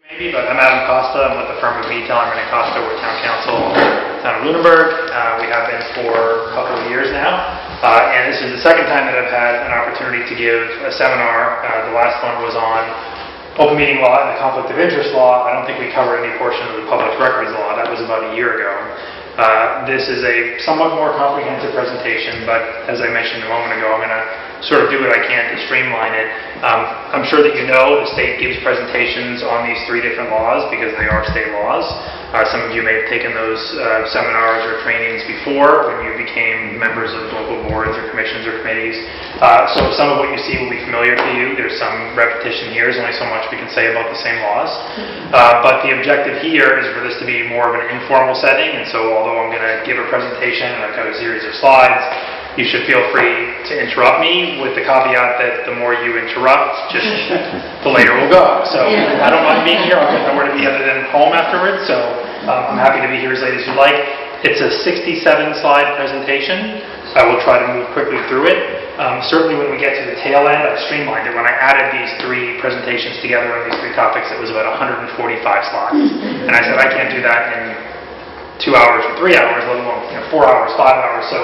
Maybe, but I'm Adam Costa. I'm with the firm of Tellman and Costa. We're town council, town of Lunenburg. We have been for a couple of years now, and this is the second time that I've had an opportunity to give a seminar. The last one was on open meeting law and the conflict of interest law. I don't think we covered any portion of the public records law. That was about a year ago. This is a somewhat more comprehensive presentation, but as I mentioned a moment ago, I'm going to sort of do what I can to streamline it. I'm sure that you know the state gives presentations on these three different laws because they are state laws. Some of you may have taken those seminars or trainings before when you became members of local boards or commissions or committees. So some of what you see will be familiar to you. There's some repetition here. There's only so much we can say about the same laws. But the objective here is for this to be more of an informal setting, and so although I'm going to give a presentation and I've got a series of slides, you should feel free to interrupt me with the caveat that the more you interrupt, just the later we'll go. So I don't mind being here. I've got nowhere to be other than home afterwards. So I'm happy to be here as late as you like. It's a 67-slide presentation. I will try to move quickly through it. Certainly when we get to the tail end, I've streamlined it. When I added these three presentations together on these three topics, it was about 145 slides. And I said I can't do that in 2 hours or 3 hours, let alone 4 hours, 5 hours. So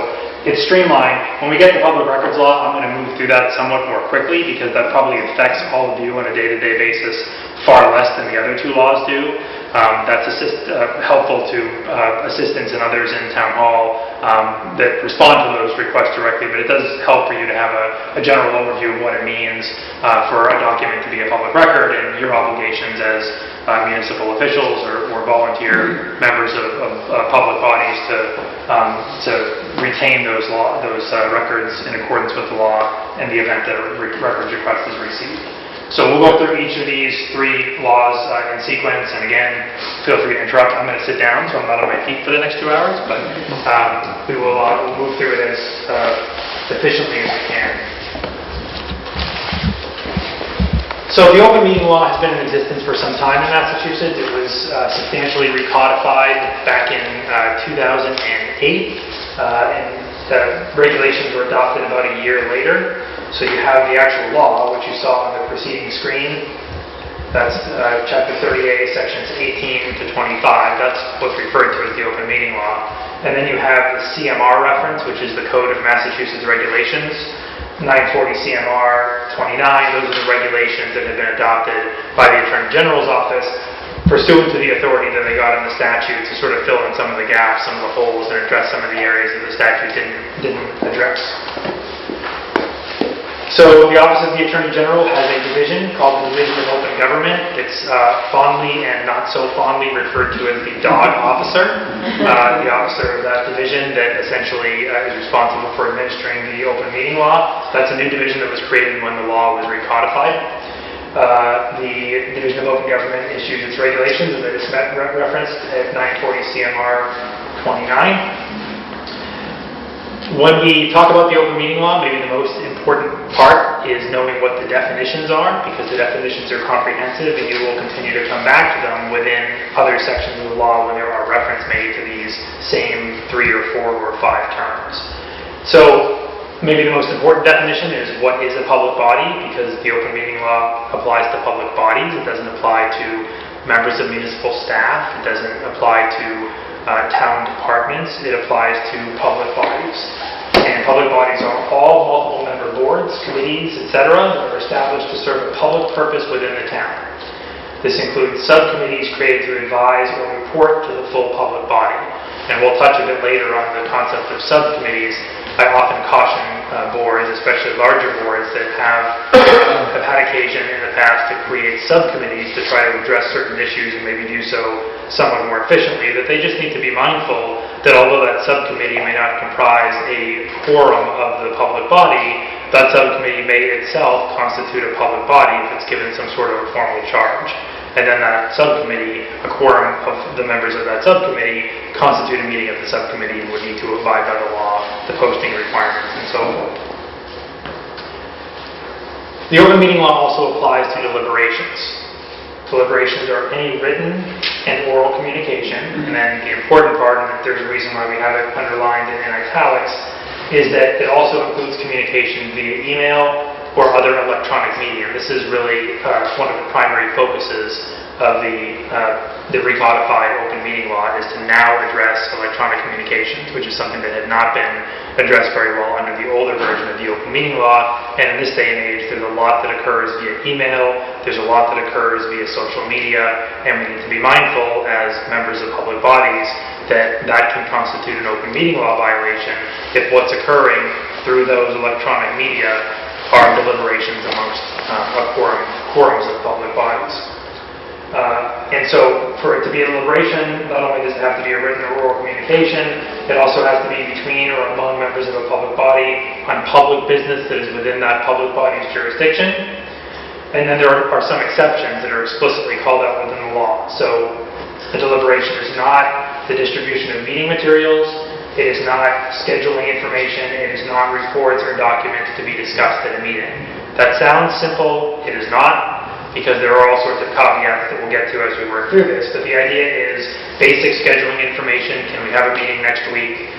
it's streamlined. When we get to public records law, I'm going to move through that somewhat more quickly because that probably affects all of you on a day-to-day basis far less than the other two laws do. That's helpful to assistants and others in town hall that respond to those requests directly, but it does help for you to have a general overview of what it means for a document to be a public record and your obligations as municipal officials or volunteer members of public bodies to retain those records in accordance with the law in the event that a records request is received. So we'll go through each of these three laws in sequence, and again, feel free to interrupt. I'm going to sit down, so I'm not on my feet for the next 2 hours, but we'll move through it as efficiently as we can. So the open meeting law has been in existence for some time in Massachusetts. It was substantially recodified back in 2008, and the regulations were adopted about a year later. So you have the actual law, which you saw on the preceding screen. That's Chapter 30A, Sections 18 to 25. That's what's referred to as the open meeting law. And then you have the CMR reference, which is the Code of Massachusetts Regulations. 940 CMR 29, those are the regulations that have been adopted by the Attorney General's office pursuant to the authority that they got in the statute to sort of fill in some of the gaps, some of the holes, and address some of the areas that the statute didn't address. So the Office of the Attorney General has a division called the Division of Open Government. It's fondly and not so fondly referred to as the DOG officer, the officer of that division that essentially is responsible for administering the open meeting law. That's a new division that was created when the law was recodified. The Division of Open Government issues its regulations, as I just referenced, at 940 CMR 29. When we talk about the open meeting law, maybe the most important part is knowing what the definitions are, because the definitions are comprehensive and you will continue to come back to them within other sections of the law when there are reference made to these same 3 or 4 or 5 terms. So maybe the most important definition is what is a public body, because the open meeting law applies to public bodies. It doesn't apply to members of municipal staff. It doesn't apply to town departments. It applies to public bodies. And public bodies are all multiple member boards, committees, etc. that are established to serve a public purpose within the town. This includes subcommittees created to advise or report to the full public body. And we'll touch a bit later on the concept of subcommittees. I often caution boards, especially larger boards, that have had occasion in the past to create subcommittees to try to address certain issues and maybe do so somewhat more efficiently, that they just need to be mindful that although that subcommittee may not comprise a quorum of the public body, that subcommittee may itself constitute a public body if it's given some sort of a formal charge. And then that subcommittee, a quorum of the members of that subcommittee, constitute a meeting of the subcommittee and would need to abide by the law, the posting requirements, and so forth. The open meeting law also applies to deliberations. Deliberations are any written and oral communication, and then the important part, and there's a reason why we have it underlined in italics, is that it also includes communication via email, or other electronic media. This is really one of the primary focuses of the recodified open meeting law, is to now address electronic communications, which is something that had not been addressed very well under the older version of the open meeting law. And in this day and age, there's a lot that occurs via email, there's a lot that occurs via social media, and we need to be mindful as members of public bodies that that can constitute an open meeting law violation if what's occurring through those electronic media are deliberations amongst quorums of public bodies. And so for it to be a deliberation, not only does it have to be a written or oral communication, it also has to be between or among members of a public body on public business that is within that public body's jurisdiction. And then there are some exceptions that are explicitly called out within the law. So a deliberation is not the distribution of meeting materials, it is not scheduling information, it is not reports or documents to be discussed at a meeting. That sounds simple, it is not, because there are all sorts of caveats that we'll get to as we work through this. But the idea is basic scheduling information. Can we have a meeting next week?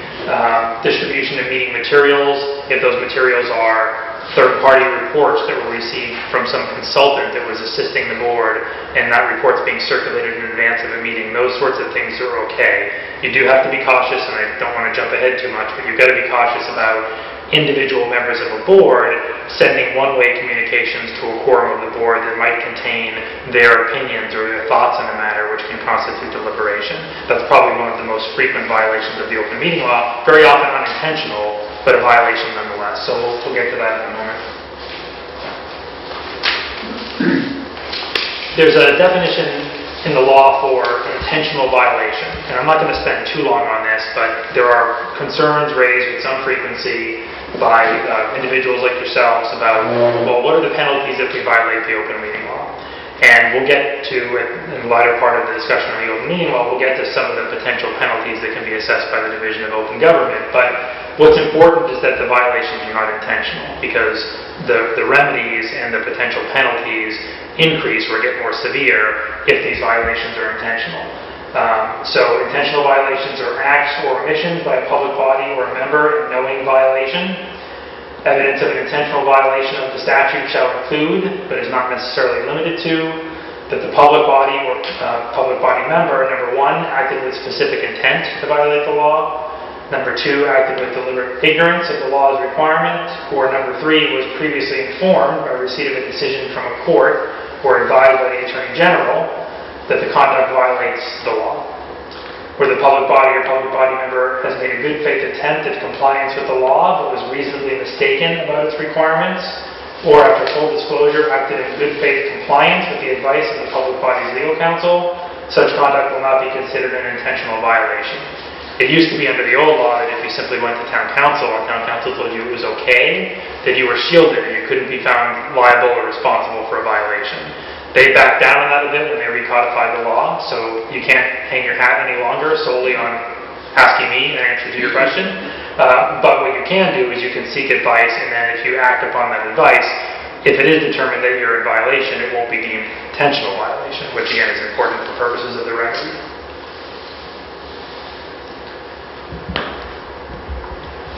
Distribution of meeting materials. If those materials are third-party reports that were received from some consultant that was assisting the board, and that report's being circulated in advance of a meeting, those sorts of things are okay. You do have to be cautious, and I don't want to jump ahead too much, but you've got to be cautious about individual members of a board sending one-way communications to a quorum of the board that might contain their opinions or their thoughts on the matter, which can constitute deliberation. That's probably one of the most frequent violations of the open meeting law, very often unintentional, but a violation nonetheless. So we'll get to that in a moment. There's a definition in the law for intentional violation, and I'm not going to spend too long on this, but there are concerns raised with some frequency by individuals like yourselves about, well, what are the penalties if we violate the open meeting law? And we'll get to, in the latter part of the discussion on the open meeting law, we'll get to some of the potential penalties that can be assessed by the Division of Open Government. But what's important is that the violations are not intentional, because the remedies and the potential penalties increase or get more severe if these violations are intentional. So intentional violations are acts or omissions by a public body or a member in knowing violation. Evidence of an intentional violation of the statute shall include, but is not necessarily limited to, that the public body or public body member, number one, acted with specific intent to violate the law, number two, acted with deliberate ignorance of the law's requirement, or number three, was previously informed by receipt of a decision from a court or advised by the Attorney General that the conduct violates the law, where the public body or public body member has made a good faith attempt at compliance with the law but was reasonably mistaken about its requirements, or after full disclosure acted in good faith compliance with the advice of the public body's legal counsel, such conduct will not be considered an intentional violation. It used to be under the old law that if you simply went to town council and town council told you it was okay, that you were shielded and you couldn't be found liable or responsible for a violation. They backed down on that a bit when they recodified the law, so you can't hang your hat any longer solely on asking me an answer to your question. But what you can do is you can seek advice, and then if you act upon that advice, if it is determined that you're in violation, it won't be deemed intentional violation, which again is important for purposes of the remedy.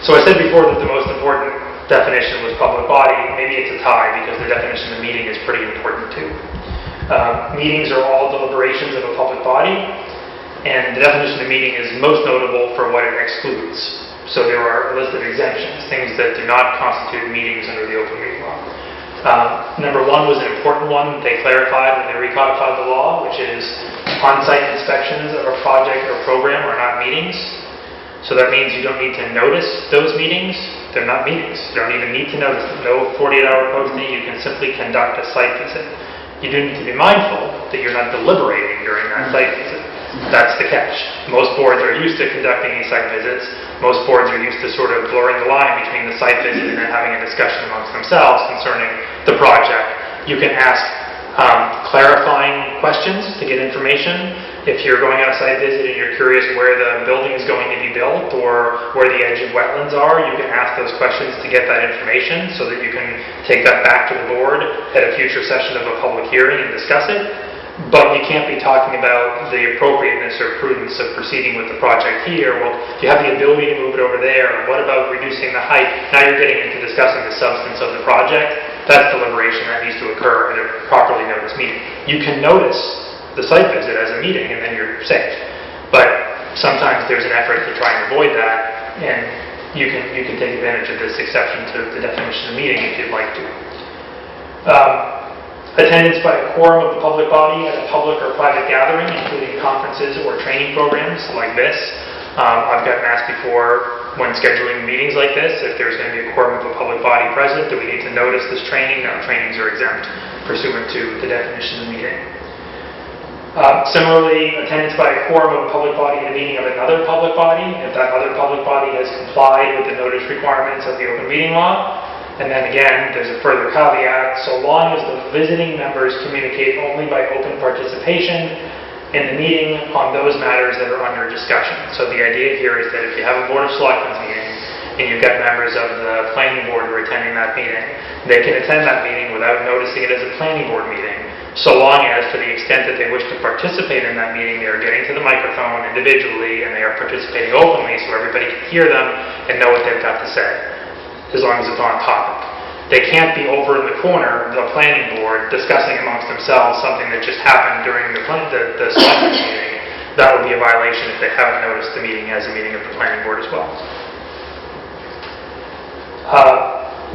So I said before that the most important definition was public body. Maybe it's a tie because the definition of meeting is pretty important too. Meetings are all deliberations of a public body, and the definition of meeting is most notable for what it excludes. So there are a list of exemptions, things that do not constitute meetings under the open meeting law. Number one was an important one they clarified when they recodified the law, which is on-site inspections of a project or program are not meetings. So that means you don't need to notice those meetings. They're not meetings. You don't even need to notice them. No 48-hour posting. You can simply conduct a site visit. You do need to be mindful that you're not deliberating during that site visit. That's the catch. Most boards are used to conducting these site visits. Most boards are used to sort of blurring the line between the site visit and then having a discussion amongst themselves concerning the project. You can ask clarifying questions to get information. If you're going on a site visit and you're curious where the building is going to be built or where the edge of wetlands are, you can ask those questions to get that information so that you can take that back to the board at a future session of a public hearing and discuss it. But you can't be talking about the appropriateness or prudence of proceeding with the project here. Well, you have the ability to move it over there. What about reducing the height? Now you're getting into discussing the substance of the project. That's deliberation that needs to occur at a properly noticed meeting. You can notice the site visit as a meeting and then you're safe. But sometimes there's an effort to try and avoid that, and you can take advantage of this exception to the definition of meeting if you'd like to. Attendance by a quorum of the public body at a public or private gathering, including conferences or training programs like this. I've gotten asked before when scheduling meetings like this if there's going to be a quorum of a public body present, do we need to notice this training? No, trainings are exempt pursuant to the definition of meeting. Similarly, attendance by a quorum of a public body at a meeting of another public body, if that other public body has complied with the notice requirements of the open meeting law. And then again, there's a further caveat, so long as the visiting members communicate only by open participation in the meeting on those matters that are under discussion. So the idea here is that if you have a Board of Selectmen meeting and you've got members of the planning board who are attending that meeting, they can attend that meeting without noticing it as a planning board meeting, so long as to the extent that they wish to participate in that meeting, they are getting to the microphone individually and they are participating openly so everybody can hear them and know what they've got to say, as long as it's on topic. They can't be over in the corner, the planning board, discussing amongst themselves something that just happened during the selectmen's meeting. That would be a violation if they haven't noticed the meeting as a meeting of the planning board as well.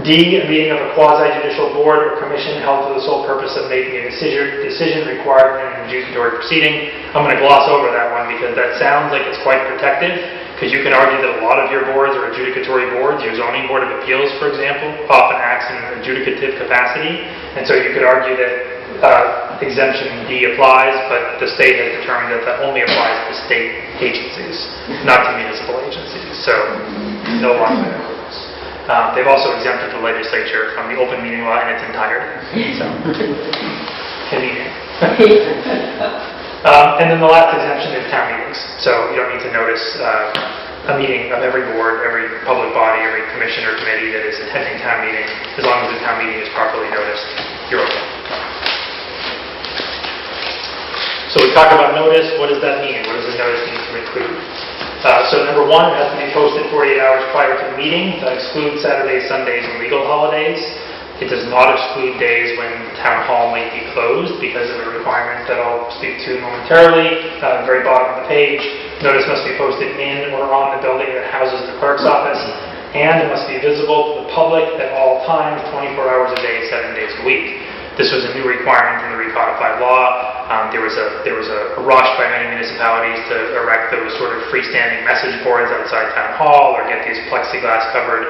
D, a meeting of a quasi-judicial board or commission held for the sole purpose of making a decision required in an adjudicatory proceeding. I'm going to gloss over that one because that sounds like it's quite protective, because you can argue that a lot of your boards are adjudicatory boards. Your zoning board of appeals, for example, often acts in an adjudicative capacity, and so you could argue that exemption D applies, but the state has determined that that only applies to state agencies, not to municipal agencies, so no longer there. They've also exempted the legislature from the open meeting law in its entirety. So, convenient. And then the last exemption is town meetings. So you don't need to notice a meeting of every board, every public body, every commission or committee that is attending town meeting. As long as the town meeting is properly noticed, you're okay. So we talk about notice. What does that mean? What does the notice need to include? So number one, it has to be posted 48 hours prior to the meeting. That excludes Saturdays, Sundays, and legal holidays. It does not exclude days when the town hall might be closed because of a requirement that I'll speak to momentarily. At the very bottom of the page, notice must be posted in or on the building that houses the clerk's office, and it must be visible to the public at all times, 24 hours a day, 7 days a week. This was a new requirement in the recodified law. There was a rush by many municipalities to erect those sort of freestanding message boards outside town hall, or get these plexiglass covered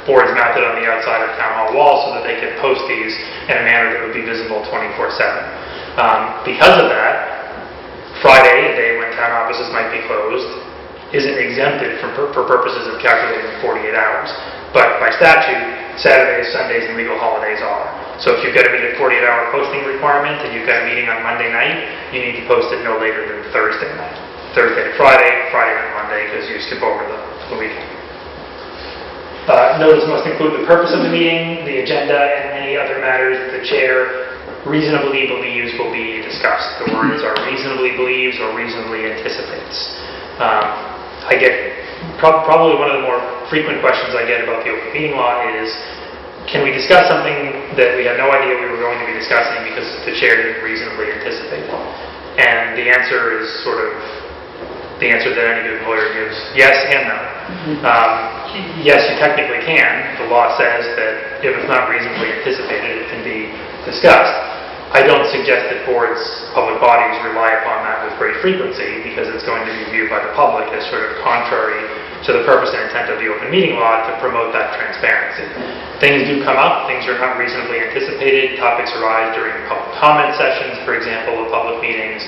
boards mounted on the outside of town hall walls so that they could post these in a manner that would be visible 24/7. Because of that, Friday, a day when town offices might be closed, isn't exempted for purposes of calculating 48 hours. But by statute, Saturdays, Sundays, and legal holidays are. So if you've got to meet a 48-hour posting requirement and you've got a meeting on Monday night, you need to post it no later than Thursday night. Thursday to Friday, Friday to Monday, because you skip over the weekend. Notice must include the purpose of the meeting, the agenda, and any other matters that the chair reasonably believes will be discussed. The words are reasonably believes or reasonably anticipates. I get probably one of the more frequent questions I get about the open meeting law is, can we discuss something that we had no idea we were going to be discussing because the chair didn't reasonably anticipate? And the answer is sort of the answer that any good lawyer gives, yes and no. Yes, you technically can. The law says that if it's not reasonably anticipated, it can be discussed. I don't suggest that boards, public bodies, rely upon that with great frequency because it's going to be viewed by the public as sort of contrary to the purpose and intent of the open meeting law to promote that transparency. Things do come up, things are not reasonably anticipated, topics arise during public comment sessions, for example, of public meetings.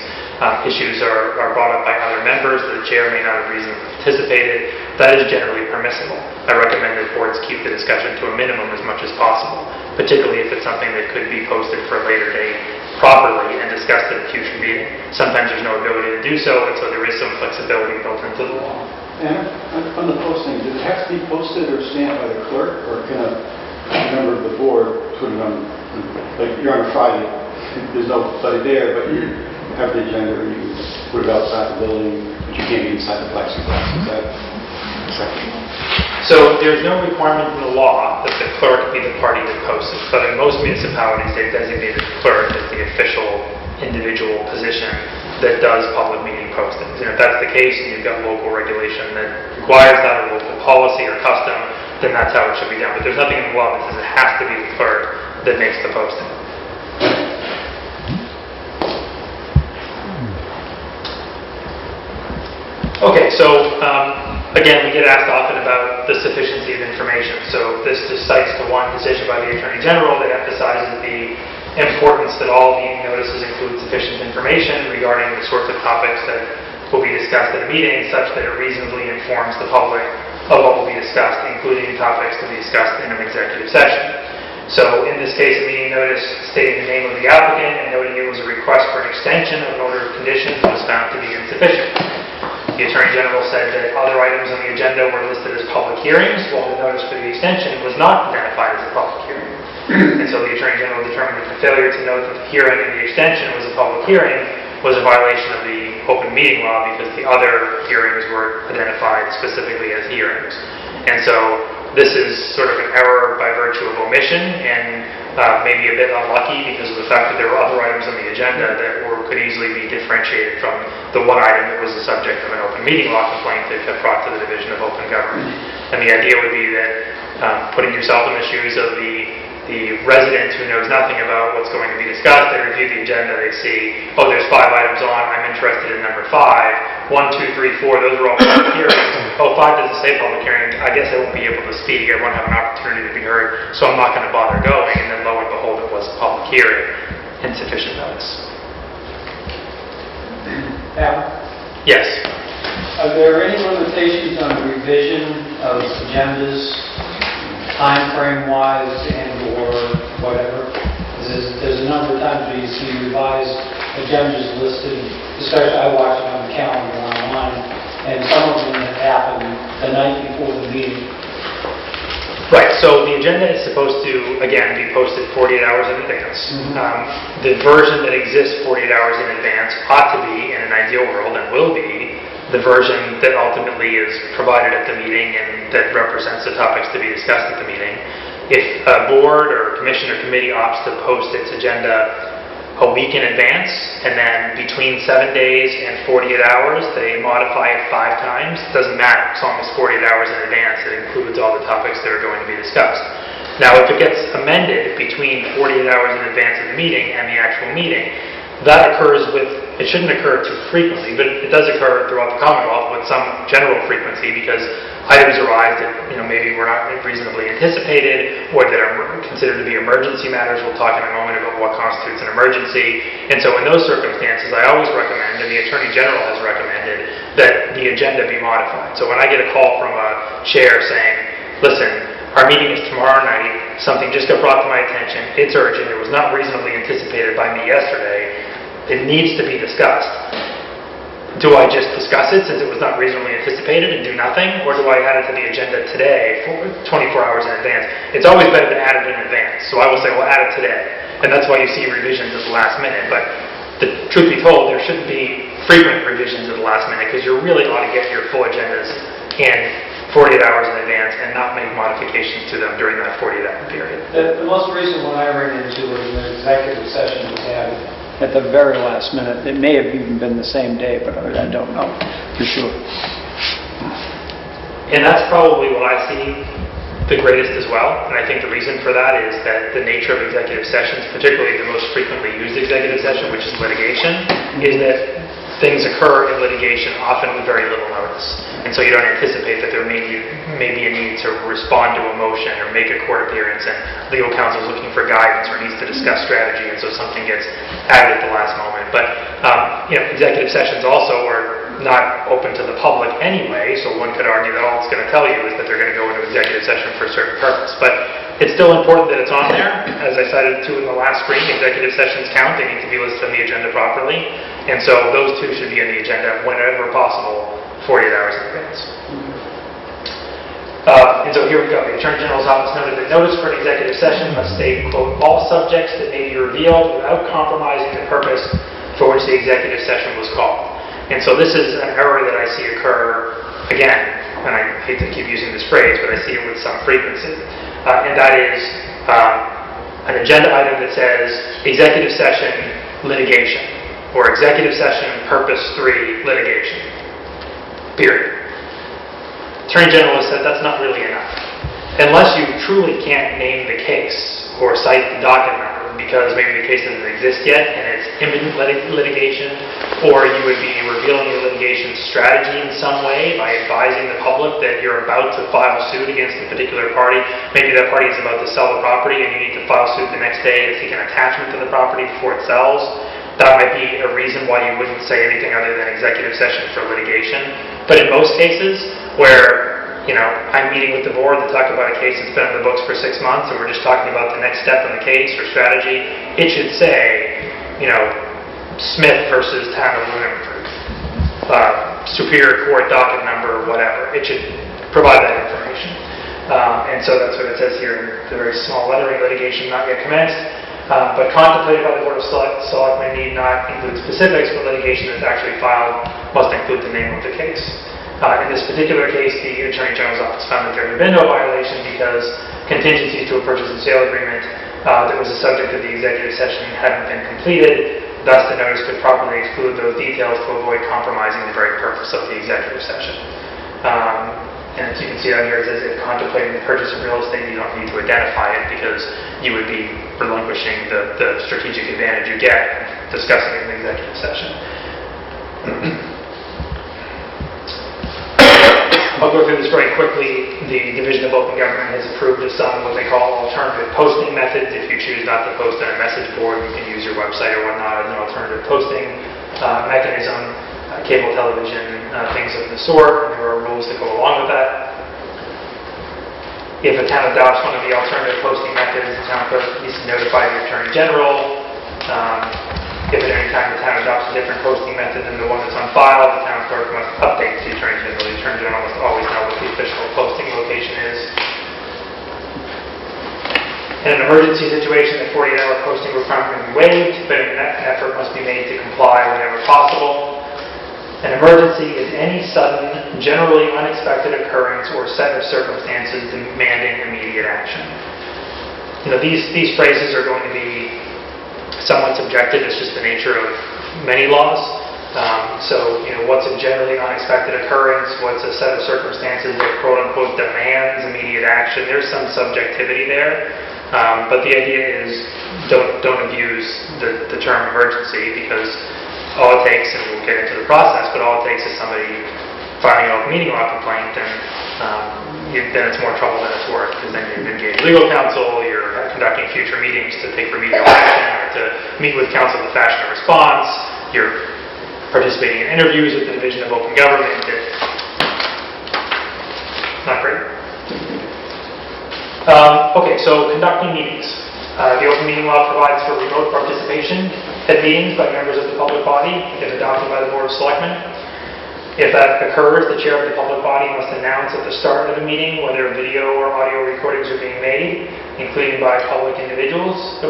Issues are brought up by other members that the chair may not have reasonably anticipated. That is generally permissible. I recommend that boards keep the discussion to a minimum as much as possible, particularly if it's something that could be posted for a later date properly and discussed at a future meeting. Sometimes there's no ability to do so, and so there is some flexibility built into the law. And on the posting, does it have to be posted or stamped by the clerk, or can a member of the board put it on, like you're on a Friday, there's nobody there, but you have the agenda, or you can put it outside the building, but you can't be inside the plexiglass. Is that acceptable? So there's no requirement in the law that the clerk be the party that posts it, but in most municipalities they've designated the clerk as the official individual position that does public meeting postings. And if that's the case and you've got local regulation that requires that, or local policy or custom, then that's how it should be done. But there's nothing in the law that says it has to be the clerk that makes the posting. Okay, so again, we get asked often about the sufficiency of information. So this just cites to one decision by the Attorney General that emphasizes the importance that all meeting notices include sufficient information regarding the sorts of topics that will be discussed at a meeting, such that it reasonably informs the public of what will be discussed, including topics to be discussed in an executive session. So in this case, a meeting notice stating the name of the applicant and noting it was a request for an extension of an order of conditions was found to be insufficient. The Attorney General said that other items on the agenda were listed as public hearings, while the notice for the extension was not identified as a public hearing. And so the Attorney General determined that the failure to note that the hearing and the extension was a public hearing was a violation of the open meeting law, because the other hearings were identified specifically as hearings. And so this is sort of an error by virtue of omission, and maybe a bit unlucky because of the fact that there were other items on the agenda that could easily be differentiated from the one item that was the subject of an open meeting law complaint that got brought to the Division of Open Government. And the idea would be that putting yourself in the shoes of the resident who knows nothing about what's going to be discussed, they review the agenda, they see, oh, there's 5 items on, I'm interested in number 5, 1, 2, 3, 4, those are all public hearings. Oh, 5 doesn't say public hearing, I guess I won't be able to speak, I won't have an opportunity to be heard, so I'm not going to bother going, and then lo and behold, it was a public hearing, insufficient notice. Al, Yes. are there any limitations on the revision of agendas, time frame wise and or whatever? There's a number of times where you see revised agendas listed, especially I watch it on the calendar online, and some of them have happened the night before the meeting. Right, so the agenda is supposed to, again, be posted 48 hours in advance. The version that exists 48 hours in advance ought to be, in an ideal world, and will be, the version that ultimately is provided at the meeting and that represents the topics to be discussed at the meeting. If a board or commission or committee opts to post its agenda a week in advance, and then between 7 days and 48 hours, they modify it 5 times, it doesn't matter, as long as 48 hours in advance, it includes all the topics that are going to be discussed. Now, if it gets amended between 48 hours in advance of the meeting and the actual meeting, that occurs it shouldn't occur too frequently, but it does occur throughout the Commonwealth with some general frequency, because items arise that maybe were not reasonably anticipated, or that are considered to be emergency matters. We'll talk in a moment about what constitutes an emergency. And so in those circumstances, I always recommend, and the Attorney General has recommended, that the agenda be modified. So when I get a call from a chair saying, listen, our meeting is tomorrow night, something just got brought to my attention, it's urgent, it was not reasonably anticipated by me yesterday, it needs to be discussed. Do I just discuss it since it was not reasonably anticipated and do nothing? Or do I add it to the agenda today, 24 hours in advance? It's always better to add it in advance. So I will say, well, add it today. And that's why you see revisions at the last minute. But the truth be told, there shouldn't be frequent revisions at the last minute, because you really ought to get your full agendas in 48 hours in advance and not make modifications to them during that 48-hour period. The most recent one I ran into was an executive session was had at the very last minute. It may have even been the same day, but I don't know for sure. And that's probably what I see the greatest as well. And I think the reason for that is that the nature of executive sessions, particularly the most frequently used executive session, which is litigation, is that things occur in litigation often with very little notice. And so you don't anticipate that there may be a need to respond to a motion or make a court appearance, and legal counsel is looking for guidance or needs to discuss strategy, and so something gets added at the last moment. But executive sessions also are not open to the public anyway, so one could argue that all it's going to tell you is that they're going to go into executive session for a certain purpose. But it's still important that it's on there. As I cited to in the last screen, executive sessions count. They need to be listed on the agenda properly. And so those two should be on the agenda whenever possible, 48 hours in advance. And so here we go. The Attorney General's office noted that notice for an executive session must state, quote, all subjects that may be revealed without compromising the purpose for which the executive session was called. And so this is an error that I see occur, again, and I hate to keep using this phrase, but I see it with some frequency, and that is an agenda item that says executive session litigation, or executive session purpose 3 litigation, period. Attorney General has said that's not really enough. Unless you truly can't name the case or cite the docket number because maybe the case doesn't exist yet and it's imminent litigation, or you would be revealing your litigation strategy in some way by advising the public that you're about to file suit against a particular party. Maybe that party is about to sell the property and you need to file suit the next day and seek an attachment to the property before it sells. That might be a reason why you wouldn't say anything other than executive session for litigation. But in most cases where I'm meeting with the board to talk about a case that's been in the books for 6 months and we're just talking about the next step in the case or strategy, it should say, Smith versus Town of Lunenburg, Superior Court docket number, whatever. It should provide that information. And so that's what it says here in the very small lettering, litigation not yet commenced, but contemplated by the Board of Selectmen need not include specifics, but litigation that's actually filed must include the name of the case. In this particular case, the Attorney General's office found that there had been no violation because contingencies to a purchase and sale agreement that was the subject of the executive session hadn't been completed. Thus, the notice could properly exclude those details to avoid compromising the very purpose of the executive session. And as you can see down here, it says if contemplating the purchase of real estate, you don't need to identify it because you would be relinquishing the strategic advantage you get discussing it in the executive session. I'll go through this very quickly. The Division of Open Government has approved of some what they call alternative posting methods. If you choose not to post on a message board, you can use your website or whatnot as an alternative posting mechanism, cable television, things of the sort. And there are rules that go along with that. If a town adopts one of the alternative posting methods, the town clerk needs to notify the Attorney General. If at any time the town adopts a different posting method than the one that's on file, the town clerk must update the Attorney General. The Attorney General must always know what the official posting location is. In an emergency situation, the 48-hour posting requirement may be waived, but an effort must be made to comply whenever possible. An emergency is any sudden, generally unexpected occurrence or set of circumstances demanding immediate action. These phrases are going to be somewhat subjective. It's just the nature of many laws. What's a generally unexpected occurrence? What's a set of circumstances that quote-unquote demands immediate action? There's some subjectivity there. But the idea is don't abuse the term emergency, because all it takes, and we'll get into the process, but all it takes is somebody filing an open meeting law complaint, and then it's more trouble than it's worth, because then you've engaged legal counsel, you're conducting future meetings to take remedial action, or to meet with counsel to fashion a response, you're participating in interviews with the Division of Open Government. It's not great. Okay, so conducting meetings. The open meeting law provides for remote participation at meetings by members of the public body, if adopted by the Board of Selectmen. If that occurs, the chair of the public body must announce at the start of the meeting whether video or audio recordings are being made, including by private individuals, To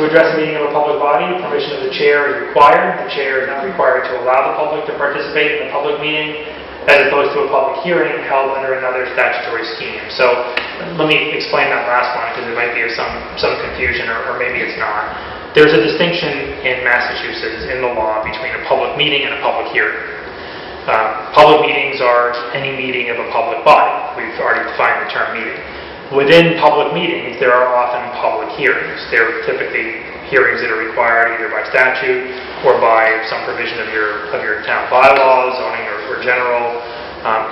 address a meeting of a public body, permission of the chair is required. The chair is not required to allow the public to participate in a public meeting, as opposed to a public hearing held under another statutory scheme. So let me explain that last one, because it might be of some confusion, or maybe it's not. There's a distinction in Massachusetts in the law between a public meeting and a public hearing. Public meetings are any meeting of a public body. We've already defined the term meeting. Within public meetings, there are often public hearings. They're typically hearings that are required either by statute or by some provision of your town bylaws, zoning, or general.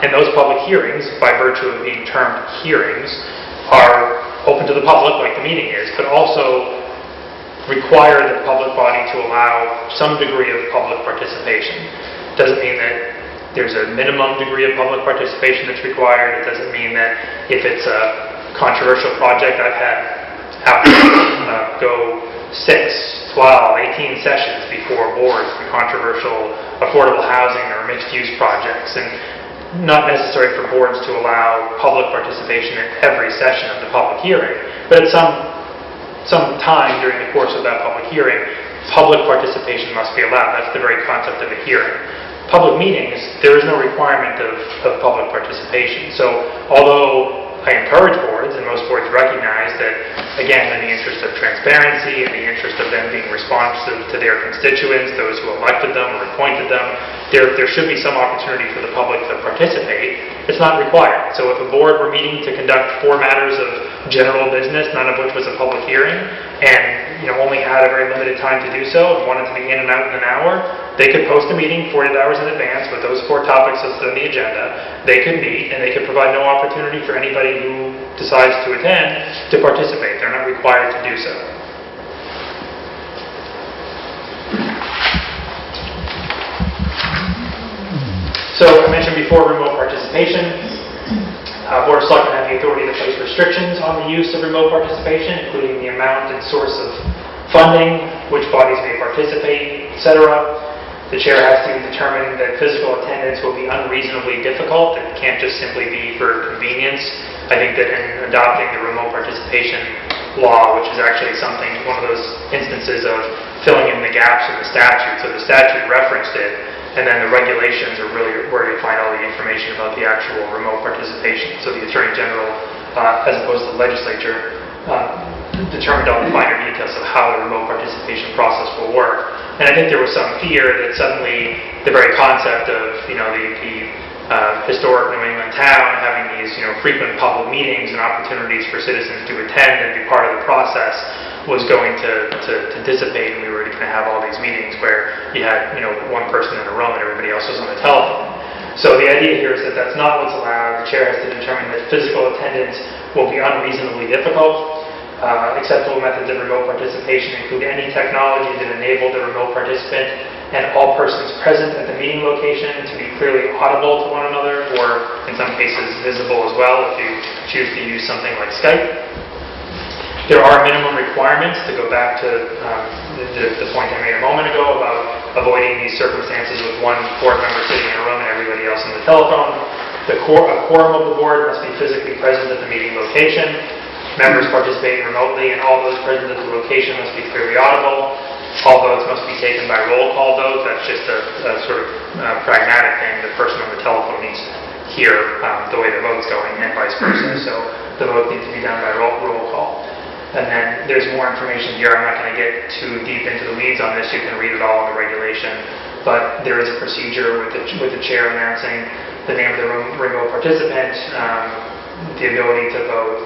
And those public hearings, by virtue of being termed hearings, are open to the public, like the meeting is, but also require the public body to allow some degree of public participation. It doesn't mean that there's a minimum degree of public participation that's required. It doesn't mean that if it's a controversial project, I've had applicants go 6, 12, 18 sessions before boards for controversial affordable housing or mixed-use projects, and not necessary for boards to allow public participation at every session of the public hearing, but at some time during the course of that public hearing, public participation must be allowed. That's the very concept of a hearing. public meetings, there is no requirement of public participation. So although I encourage boards, and most boards recognize that, again, in the interest of transparency, in the interest of them being responsive to their constituents, those who elected them or appointed them, there should be some opportunity for the public to participate. It's not required. So if a board were meeting to conduct 4 matters of general business, none of which was a public hearing, and only had a very limited time to do so and wanted to be in and out in an hour, they could post a meeting 48 hours in advance with those 4 topics listed on the agenda. They could meet, and they could provide no opportunity for anybody who decides to attend to participate. They're not required to do so. So I mentioned before remote participation. Board of Selectmen have the authority to place restrictions on the use of remote participation, including the amount and source of funding, which bodies may participate, etc. The chair has to determine that physical attendance will be unreasonably difficult. It can't just simply be for convenience. I think that in adopting the remote participation law, which is actually one of those instances of filling in the gaps in the statute. So the statute referenced it, and then the regulations are really where you find all the information about the actual remote participation. So the Attorney General, as opposed to the legislature, determined all the finer details of how the remote participation process will work. And I think there was some fear that suddenly the very concept of the historic New England town having these frequent public meetings and opportunities for citizens to attend and be part of the process was going to dissipate, and we were going to have all these meetings where you had one person in a room and everybody else was on the telephone. So the idea here is that that's not what's allowed. The chair has to determine that physical attendance will be unreasonably difficult. Acceptable methods of remote participation include any technology that enable the remote participant and all persons present at the meeting location to be clearly audible to one another, or in some cases visible as well if you choose to use something like Skype. There are minimum requirements, to go back to the point I made a moment ago about avoiding these circumstances with one board member sitting in a room and everybody else on the telephone. A quorum of the board must be physically present at the meeting location. Members participating remotely and all those present at the location must be clearly audible. All votes must be taken by roll call vote. That's just a sort of pragmatic thing. The person on the telephone needs to hear the way the vote's going and vice versa. So the vote needs to be done by roll call. And then there's more information here. I'm not going to get too deep into the weeds on this. You can read it all in the regulation. But there is a procedure with the chair announcing the name of the remote participant, the ability to vote,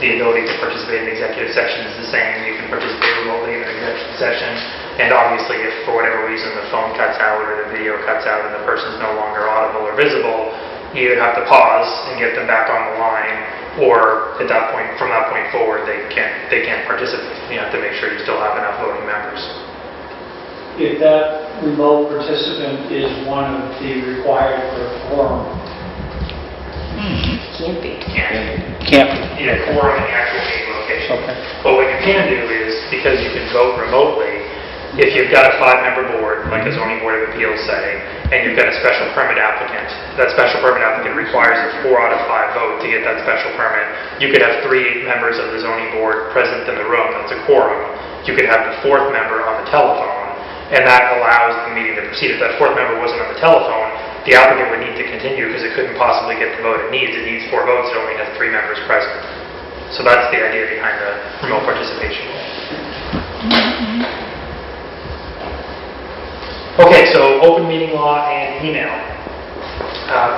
the ability to participate in executive session is the same. You can participate remotely in an executive session. And obviously, if for whatever reason the phone cuts out or the video cuts out and the person's no longer audible or visible, you either have to pause and get them back on the line, or at that point, from that point forward, they can't participate. You have to make sure you still have enough voting members. If that remote participant is one of the required for a quorum, Can't be. Can't be. Yeah, quorum in the actual meeting location. Okay. But what you can do is, because you can vote remotely, if you've got a 5-member board, like a zoning board of appeals say, and you've got a special permit applicant, that special permit applicant requires a 4 out of 5 vote to get that special permit. You could have 3 members of the zoning board present in the room. That's a quorum. You could have the 4th member on the telephone, and that allows the meeting to proceed. If that 4th member wasn't on the telephone, the applicant would need to continue because it couldn't possibly get the vote it needs. It needs 4 votes. It only has 3 members present. So that's the idea behind the remote participation rule. Okay, so open meeting law and email.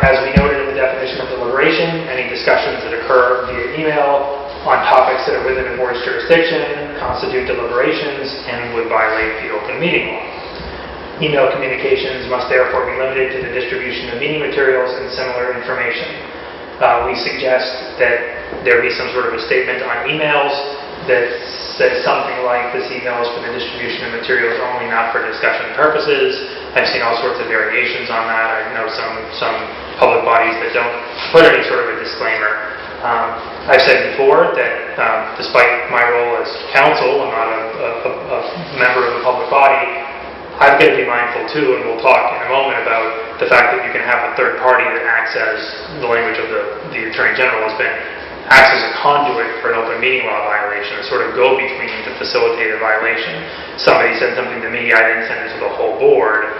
As we noted in the definition of deliberation, any discussions that occur via email on topics that are within a board's jurisdiction constitute deliberations and would violate the open meeting law. Email communications must therefore be limited to the distribution of meeting materials and similar information. We suggest that there be some sort of a statement on emails that says something like, this email is for the distribution of materials only, not for discussion purposes. I've seen all sorts of variations on that. I know some public bodies that don't put any sort of a disclaimer. I've said before that despite my role as counsel, I'm not a member of the public body, I've got to be mindful too, and we'll talk in a moment about the fact that you can have a third party that acts as, the language of the Attorney General has been, acts as a conduit for an open meeting law violation, a sort of go-between to facilitate a violation. Somebody said something to me, I didn't send it to the whole board.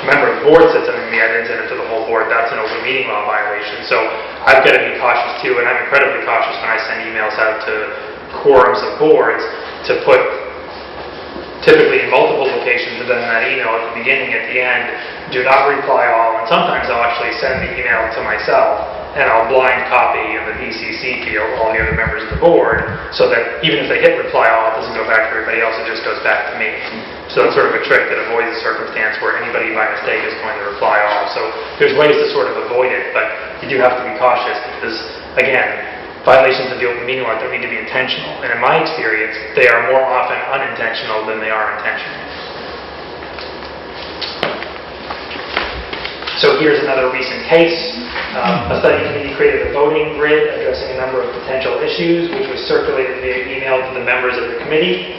member of the board said something to me, I didn't send it to the whole board, that's an open meeting law violation. So I've got to be cautious too, and I'm incredibly cautious when I send emails out to quorums of boards to put typically in multiple locations, and then that email at the beginning, at the end, do not reply all, and sometimes I'll actually send the email to myself, and I'll blind copy in the BCC field all the other members of the board, so that even if they hit reply all, it doesn't go back to everybody else, it just goes back to me. So that's sort of a trick that avoids the circumstance where anybody by mistake is going to reply all. So there's ways to sort of avoid it, but you do have to be cautious because, again, violations of the open meeting law don't need to be intentional. And in my experience, they are more often unintentional than they are intentional. So here's another recent case. A study committee created a voting grid addressing a number of potential issues, which was circulated via email to the members of the committee.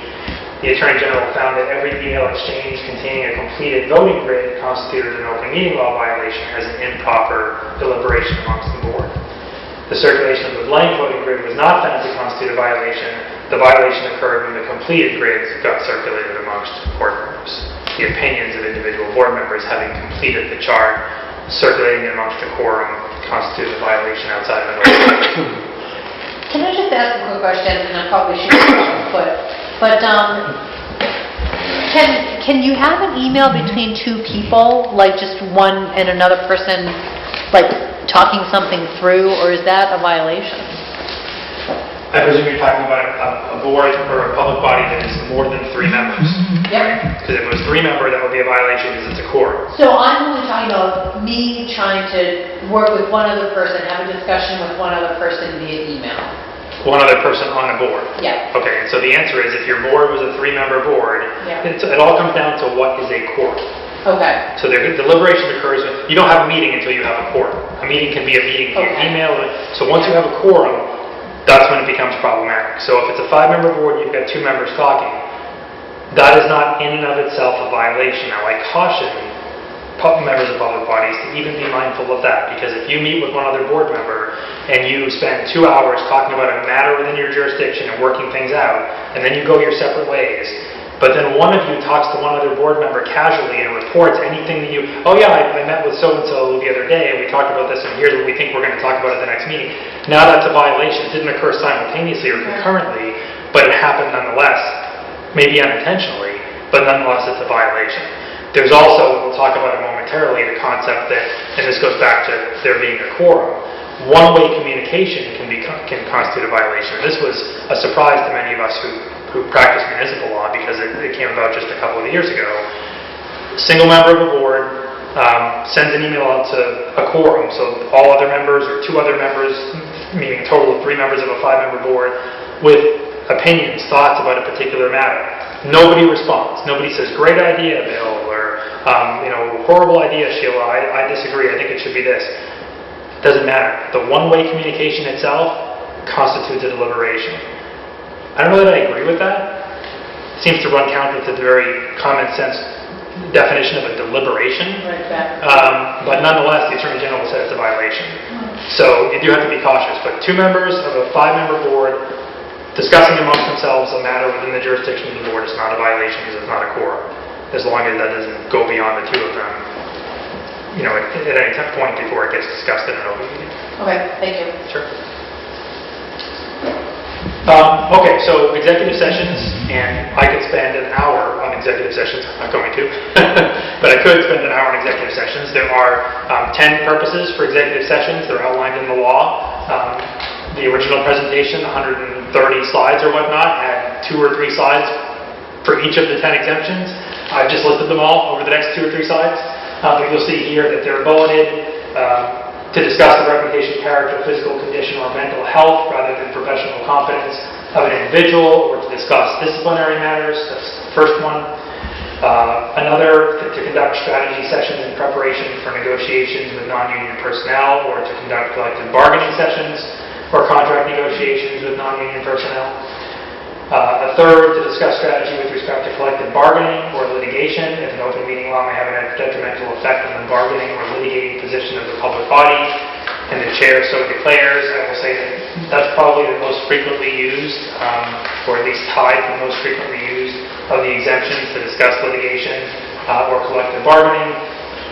The Attorney General found that every email exchange containing a completed voting grid constituted an open meeting law violation as an improper deliberation amongst the board. The circulation of the blank voting grid was not found to constitute a violation. The violation occurred when the completed grids got circulated amongst board members. The opinions of individual board members having completed the chart, circulating it amongst a quorum, constituted a violation outside of an open meeting. Can I just ask a quick question, and I probably should but can you have an email between two people, like just one and another person, like talking something through, or is that a violation? I presume you're talking about a board or a public body that is more than 3 members. Yep. Because if it was 3-member, that would be a violation because it's a quorum. So I'm only talking about me trying to work with one other person, have a discussion with one other person via email. One other person on a board. Yeah. Okay, and so the answer is if your board was a 3-member board, Yeah. it all comes down to what is a quorum. Okay. So the deliberation occurs, you don't have a meeting until you have a quorum. A meeting can be a meeting via Okay. email. So once you have a quorum, that's when it becomes problematic. So if it's a 5-member board, you've got 2 members talking, that is not in and of itself a violation. Now I caution members of public bodies to even be mindful of that, because if you meet with one other board member and you spend 2 hours talking about a matter within your jurisdiction and working things out, and then you go your separate ways, but then one of you talks to one other board member casually and reports anything that oh yeah, I met with so-and-so the other day and we talked about this and here's what we think we're going to talk about at the next meeting. Now that's a violation. It didn't occur simultaneously or concurrently, but it happened nonetheless, maybe unintentionally, but nonetheless it's a violation. There's also, we'll talk about it momentarily, the concept that, and this goes back to there being a quorum, one-way communication can constitute a violation. This was a surprise to many of us who practice municipal law because it came about just a couple of years ago. A single member of a board sends an email out to a quorum, so all other members or 2 other members, meaning a total of 3 members of a 5-member board, with opinions, thoughts about a particular matter. Nobody responds. Nobody says, great idea, Bill, or horrible idea, Sheila, I disagree, I think it should be this. It doesn't matter. The one-way communication itself constitutes a deliberation. I don't know that I agree with that. It seems to run counter to the very common sense definition of a deliberation. Right back. But nonetheless, the Attorney General said it's a violation. So you do have to be cautious. But 2 members of a 5-member board discussing amongst themselves a matter within the jurisdiction of the board is not a violation because it's not a quorum. As long as that doesn't go beyond the 2 of them, at any point before it gets discussed in an open meeting. Okay, thank you. Sure. Okay, so executive sessions, and I could spend an hour on executive sessions. I'm not going to, but I could spend an hour on executive sessions. There are 10 purposes for executive sessions. They're outlined in the law. The original presentation, 130 slides or whatnot, had 2 or 3 slides for each of the 10 exemptions. I've just listed them all over the next 2 or 3 slides. But you'll see here that they're bulleted to discuss the reputation, character, physical condition, or mental health rather than professional competence of an individual, or to discuss disciplinary matters. That's the first one. Another, to conduct strategy sessions in preparation for negotiations with non-union personnel, or to conduct collective bargaining sessions or contract negotiations with non-union personnel. A third, to discuss strategy with respect to collective bargaining or litigation if an open meeting law may have a detrimental effect on the bargaining or litigating position of the public body, and the chair so declares. I will say that that's probably the most frequently used, or at least tied to the most frequently used of the exemptions to discuss litigation. or collective bargaining.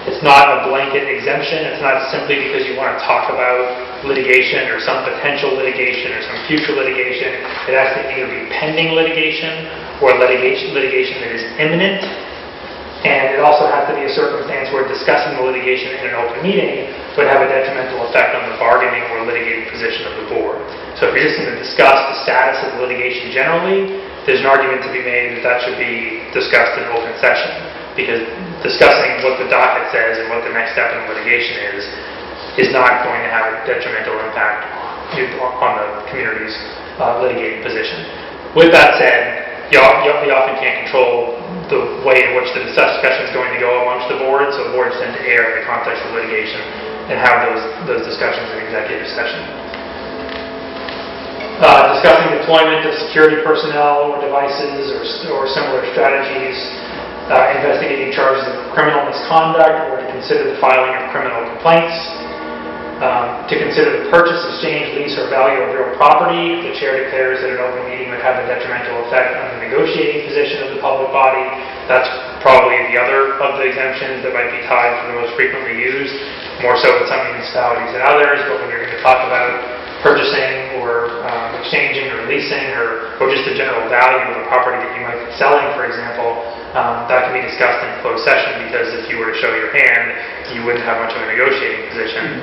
It's not a blanket exemption. It's not simply because you want to talk about litigation or some potential litigation or some future litigation. It has to either be pending litigation or litigation that is imminent. And it also has to be a circumstance where discussing the litigation in an open meeting would have a detrimental effect on the bargaining or litigating position of the board. So if you're just going to discuss the status of the litigation generally, there's an argument to be made that that should be discussed in open session. Because discussing what the docket says and what the next step in the litigation is not going to have a detrimental impact on the community's litigating position. With that said, you often can't control the way in which the discussion is going to go amongst the board, so boards tend to err in the context of litigation and have those discussions in executive session. Discussing deployment of security personnel or devices or similar strategies, investigating charges of criminal misconduct or to consider the filing of criminal complaints, to consider the purchase, exchange, lease, or value of real property. If the chair declares that an open meeting would have a detrimental effect on the negotiating position of the public body, that's probably the other of the exemptions that might be tied for the most frequently used, more so with some municipalities than others. But when you're going to talk about purchasing or exchanging or leasing or just the general value of the property that you might be selling, for example, that can be discussed in closed session, because if you were to show your hand, you wouldn't have much of a negotiating position.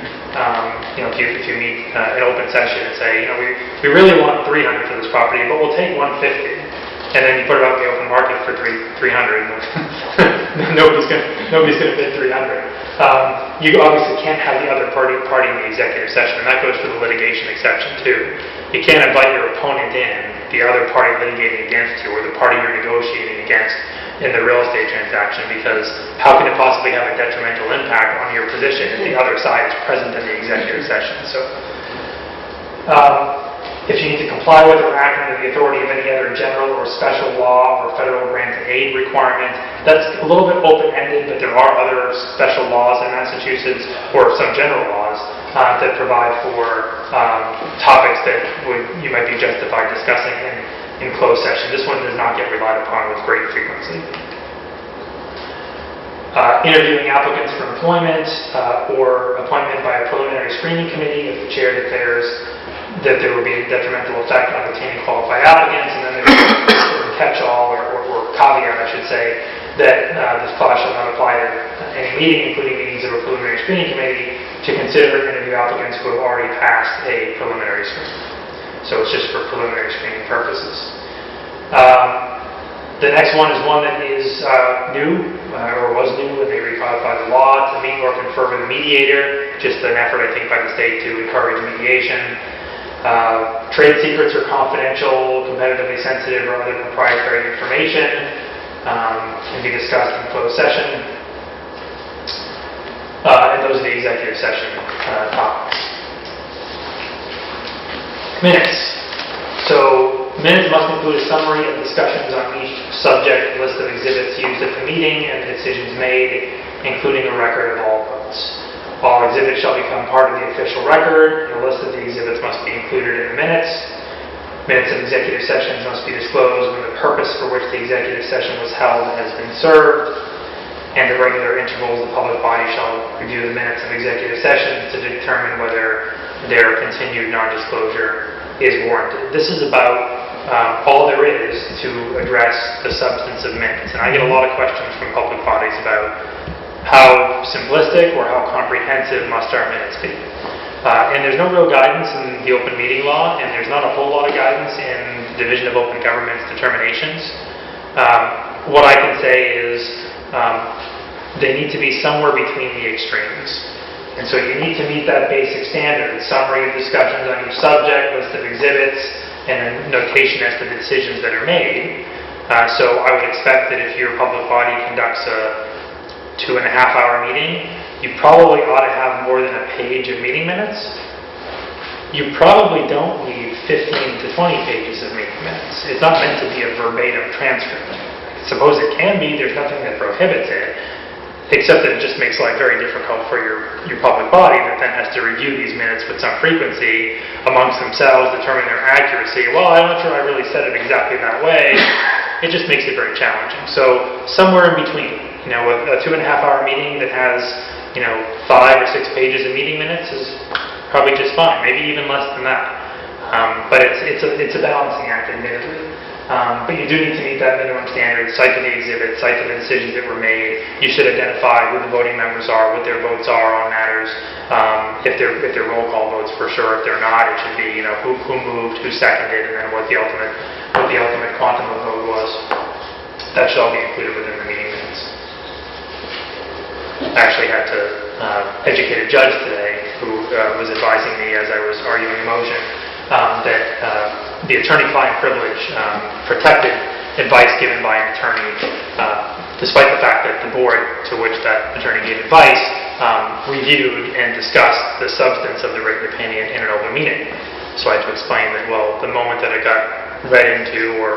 If you meet in open session and say, we really want $300 for this property, but we'll take $150, and then you put it out in the open market for $300, nobody's going to bid $300. You obviously can't have the other party in the executive session, and that goes for the litigation exception too. You can't invite your opponent in, the other party litigating against you, or the party you're negotiating against in the real estate transaction, because how can it possibly have a detrimental impact on your position if the other side is present in the executive session? So, if you need to comply with or act under the authority of any other general or special law or federal granted aid requirement, that's a little bit open-ended, but there are other special laws in Massachusetts, or some general laws, that provide for topics that you might be justified discussing in closed session. This one does not get relied upon with great frequency. Interviewing applicants for employment or appointment by a preliminary screening committee if the chair declares that there will be a detrimental effect on obtaining qualified applicants, and then there's a catch-all or caveat, I should say, that this clause shall not apply to any meeting, including meetings of a preliminary screening committee, to consider and interview applicants who have already passed a preliminary screening. So it's just for preliminary screening purposes. The next one is one that is new, or was new when they recodified the law, to meet or confer with a mediator, just an effort, I think, by the state to encourage mediation. Trade secrets or confidential, competitively sensitive, or other proprietary information can be discussed in closed session. And those are the executive session topics. Minutes. So minutes must include a summary of discussions on each subject, list of exhibits used at the meeting, and the decisions made, including a record of all votes. All exhibits shall become part of the official record. A list of the exhibits must be included in the minutes. Minutes of executive sessions must be disclosed when the purpose for which the executive session was held has been served. And at regular intervals, the public body shall review the minutes of executive sessions to determine whether their continued non-disclosure is warranted. This is about all there is to address the substance of minutes. And I get a lot of questions from public bodies about how simplistic or how comprehensive must our minutes be. And there's no real guidance in the open meeting law, and there's not a whole lot of guidance in the Division of Open Government's determinations. What I can say is they need to be somewhere between the extremes. And so you need to meet that basic standard, summary of discussions on each subject, list of exhibits, and a notation as to the decisions that are made. So I would expect that if your public body conducts a 2.5-hour meeting, you probably ought to have more than a page of meeting minutes. You probably don't need 15 to 20 pages of meeting minutes. It's not meant to be a verbatim transcript. I suppose it can be, there's nothing that prohibits it, except that it just makes life very difficult for your public body that then has to review these minutes with some frequency amongst themselves, determine their accuracy. Well, I'm not sure I really said it exactly that way. It just makes it very challenging. So somewhere in between. A 2.5-hour meeting that has 5 or 6 pages of meeting minutes is probably just fine, maybe even less than that. But it's a balancing act, admittedly. But you do need to meet that minimum standard, cite to the exhibit, cite to the decisions that were made. You should identify who the voting members are, what their votes are on matters. If they're roll call votes, for sure. If they're not, it should be who moved, who seconded, and then what the ultimate quantum of vote was. That should all be included within the meeting minutes. I actually had to educate a judge today who was advising me as I was arguing a motion that the attorney-client privilege protected advice given by an attorney, despite the fact that the board to which that attorney gave advice reviewed and discussed the substance of the written opinion in an open meeting. So I had to explain that, well, the moment that it got read into or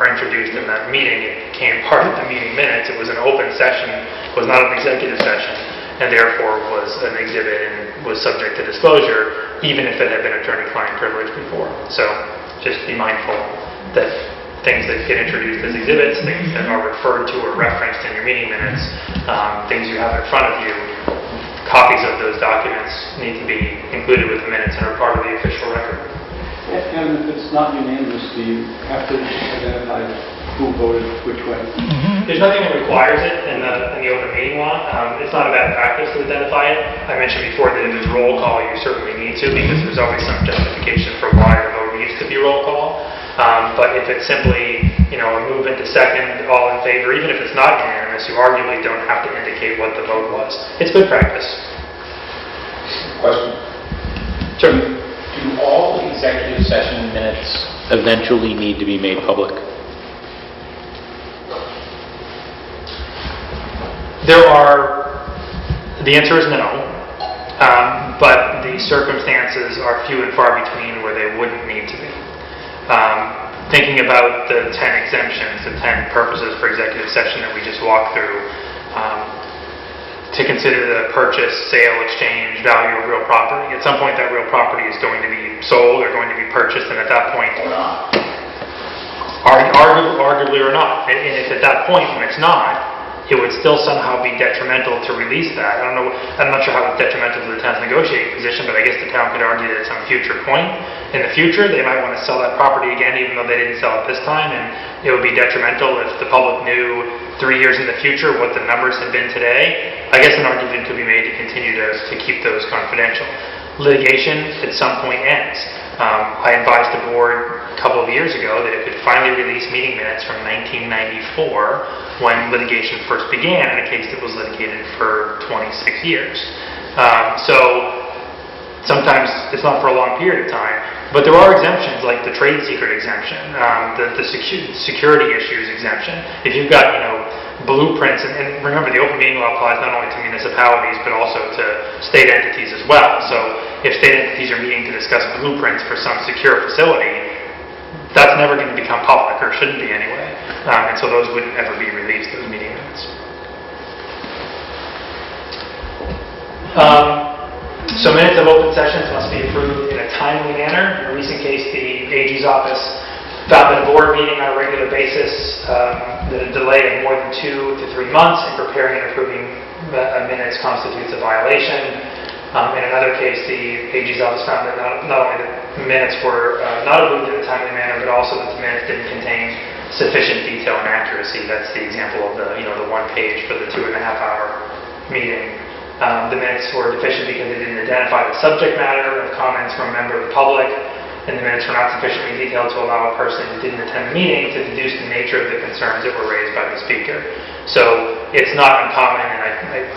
introduced in that meeting, it became part of the meeting minutes. It was an open session, was not an executive session, and therefore was an exhibit and was subject to disclosure, even if it had been attorney-client privilege before. So just be mindful that things that get introduced as exhibits, things that are referred to or referenced in your meeting minutes, things you have in front of you, copies of those documents need to be included with the minutes and are part of the official record. And if it's not unanimous, do you have to identify who voted which way? There's nothing that requires it in the open meeting law. It's not a bad practice to identify it. I mentioned before that if it's roll call, you certainly need to, because there's always some justification for why the vote needs to be roll call. But if it's simply, a movement to second, all in favor, even if it's not unanimous, you arguably don't have to indicate what the vote was. It's good practice. Question. Sure. Do all executive session minutes eventually need to be made public? The answer is no, but the circumstances are few and far between where they wouldn't need to be. Thinking about the 10 exemptions, the 10 purposes for executive session that we just walked through, to consider the purchase, sale, exchange, value of real property. At some point that real property is going to be sold or going to be purchased, and at that point, arguably or not. And if at that point when it's not, it would still somehow be detrimental to release that. I'm not sure how it's detrimental to the town's negotiating position, but I guess the town could argue that at some future point in the future, they might want to sell that property again, even though they didn't sell it this time, and it would be detrimental if the public knew 3 years in the future what the numbers had been today. I guess an argument could be made to continue to keep those confidential. Litigation at some point ends. I advised the board a couple of years ago that it could finally release meeting minutes from 1994 when litigation first began in a case that was litigated for 26 years. So sometimes it's not for a long period of time, but there are exemptions like the trade secret exemption, the security issues exemption. If you've got blueprints, and remember the open meeting law applies not only to municipalities but also to state entities as well. So if state entities are meeting to discuss blueprints for some secure facility, that's never going to become public, or shouldn't be anyway. And so those wouldn't ever be released, those meeting minutes. So minutes of open sessions must be approved in a timely manner. In a recent case, the AG's office found that a board meeting on a regular basis, that a delay of more than 2 to 3 months in preparing and approving minutes constitutes a violation. In another case, the AG's office found that not only the minutes were not approved in a timely manner, but also that the minutes didn't contain sufficient detail and accuracy. That's the example of the 1 page for the 2.5-hour meeting. The minutes were deficient because they didn't identify the subject matter of comments from a member of the public, and the minutes were not sufficiently detailed to allow a person who didn't attend the meeting to deduce the nature of the concerns that were raised by the speaker. So it's not uncommon, and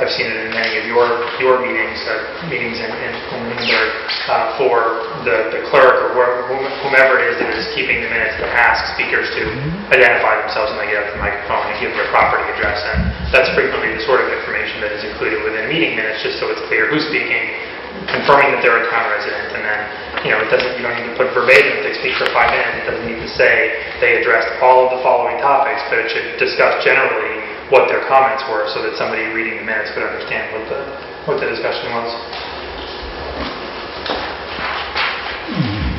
I've seen it in many of your meetings in Lunenburg, for the clerk or whomever it is that is keeping the minutes to ask speakers to identify themselves when they get up to the microphone and give their property address. And that's frequently the sort of information that is included within meeting minutes, just so it's clear who's speaking, confirming that they're a town resident, and then you don't need to put verbatim if they speak for 5 minutes. It doesn't need to say they addressed all of the following topics, but it should discuss generally what their comments were, so that somebody reading the minutes could understand what the discussion was.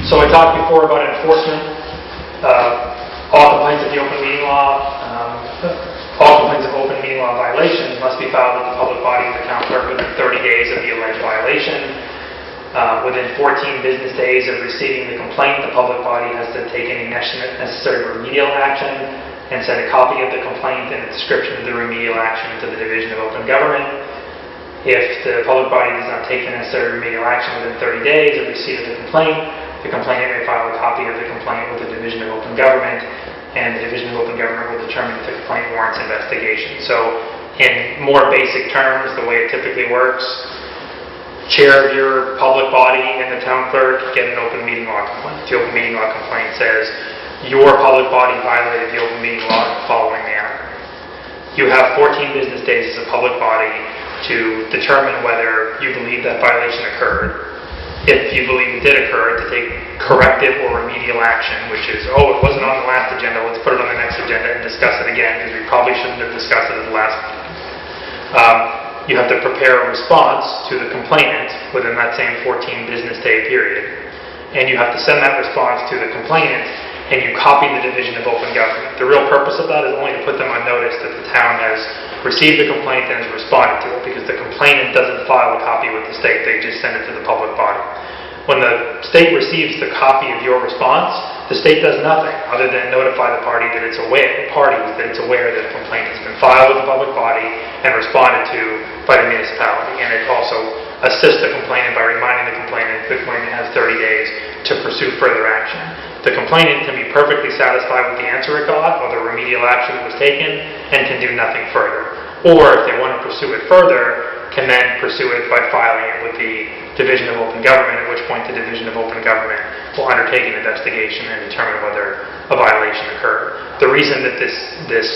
So I talked before about enforcement. All complaints of the open meeting law All complaints of open meeting law violations must be filed with the public body and the town clerk within 30 days of the alleged violation. Within 14 business days of receiving the complaint, the public body has to take any necessary remedial action and send a copy of the complaint and a description of the remedial action to the Division of Open Government. If the public body does not take the necessary remedial action within 30 days of receipt of the complainant may file a copy of the complaint with the Division of Open Government, and the Division of Open Government will determine if the complaint warrants investigation. So in more basic terms, the way it typically works, chair of your public body and the town clerk get an open meeting law complaint. The open meeting law complaint says, your public body violated the open meeting law in the following manner. You have 14 business days as a public body to determine whether you believe that violation occurred. If you believe it did occur, to take corrective or remedial action, which is, oh, it wasn't on the last agenda, let's put it on the next agenda and discuss it again, because we probably shouldn't have discussed it at the last meeting. You have to prepare a response to the complainant within that same 14 business day period. And you have to send that response to the complainant, and you copy the Division of Open Government. The real purpose of that is only to put them on notice that the town has received the complaint and has responded to it, because the complainant doesn't file a copy with the state, they just send it to the public body. When the state receives the copy of your response, the state does nothing other than notify the party that it's aware that a complaint has been filed with the public body and responded to by the municipality. And it also assists the complainant by reminding the complainant has 30 days to pursue further action. The complainant can be perfectly satisfied with the answer it got or the remedial action that was taken and can do nothing further. Or if they want to pursue it further, can then pursue it by filing it with the Division of Open Government, at which point the Division of Open Government will undertake an investigation and determine whether a violation occurred. The reason that this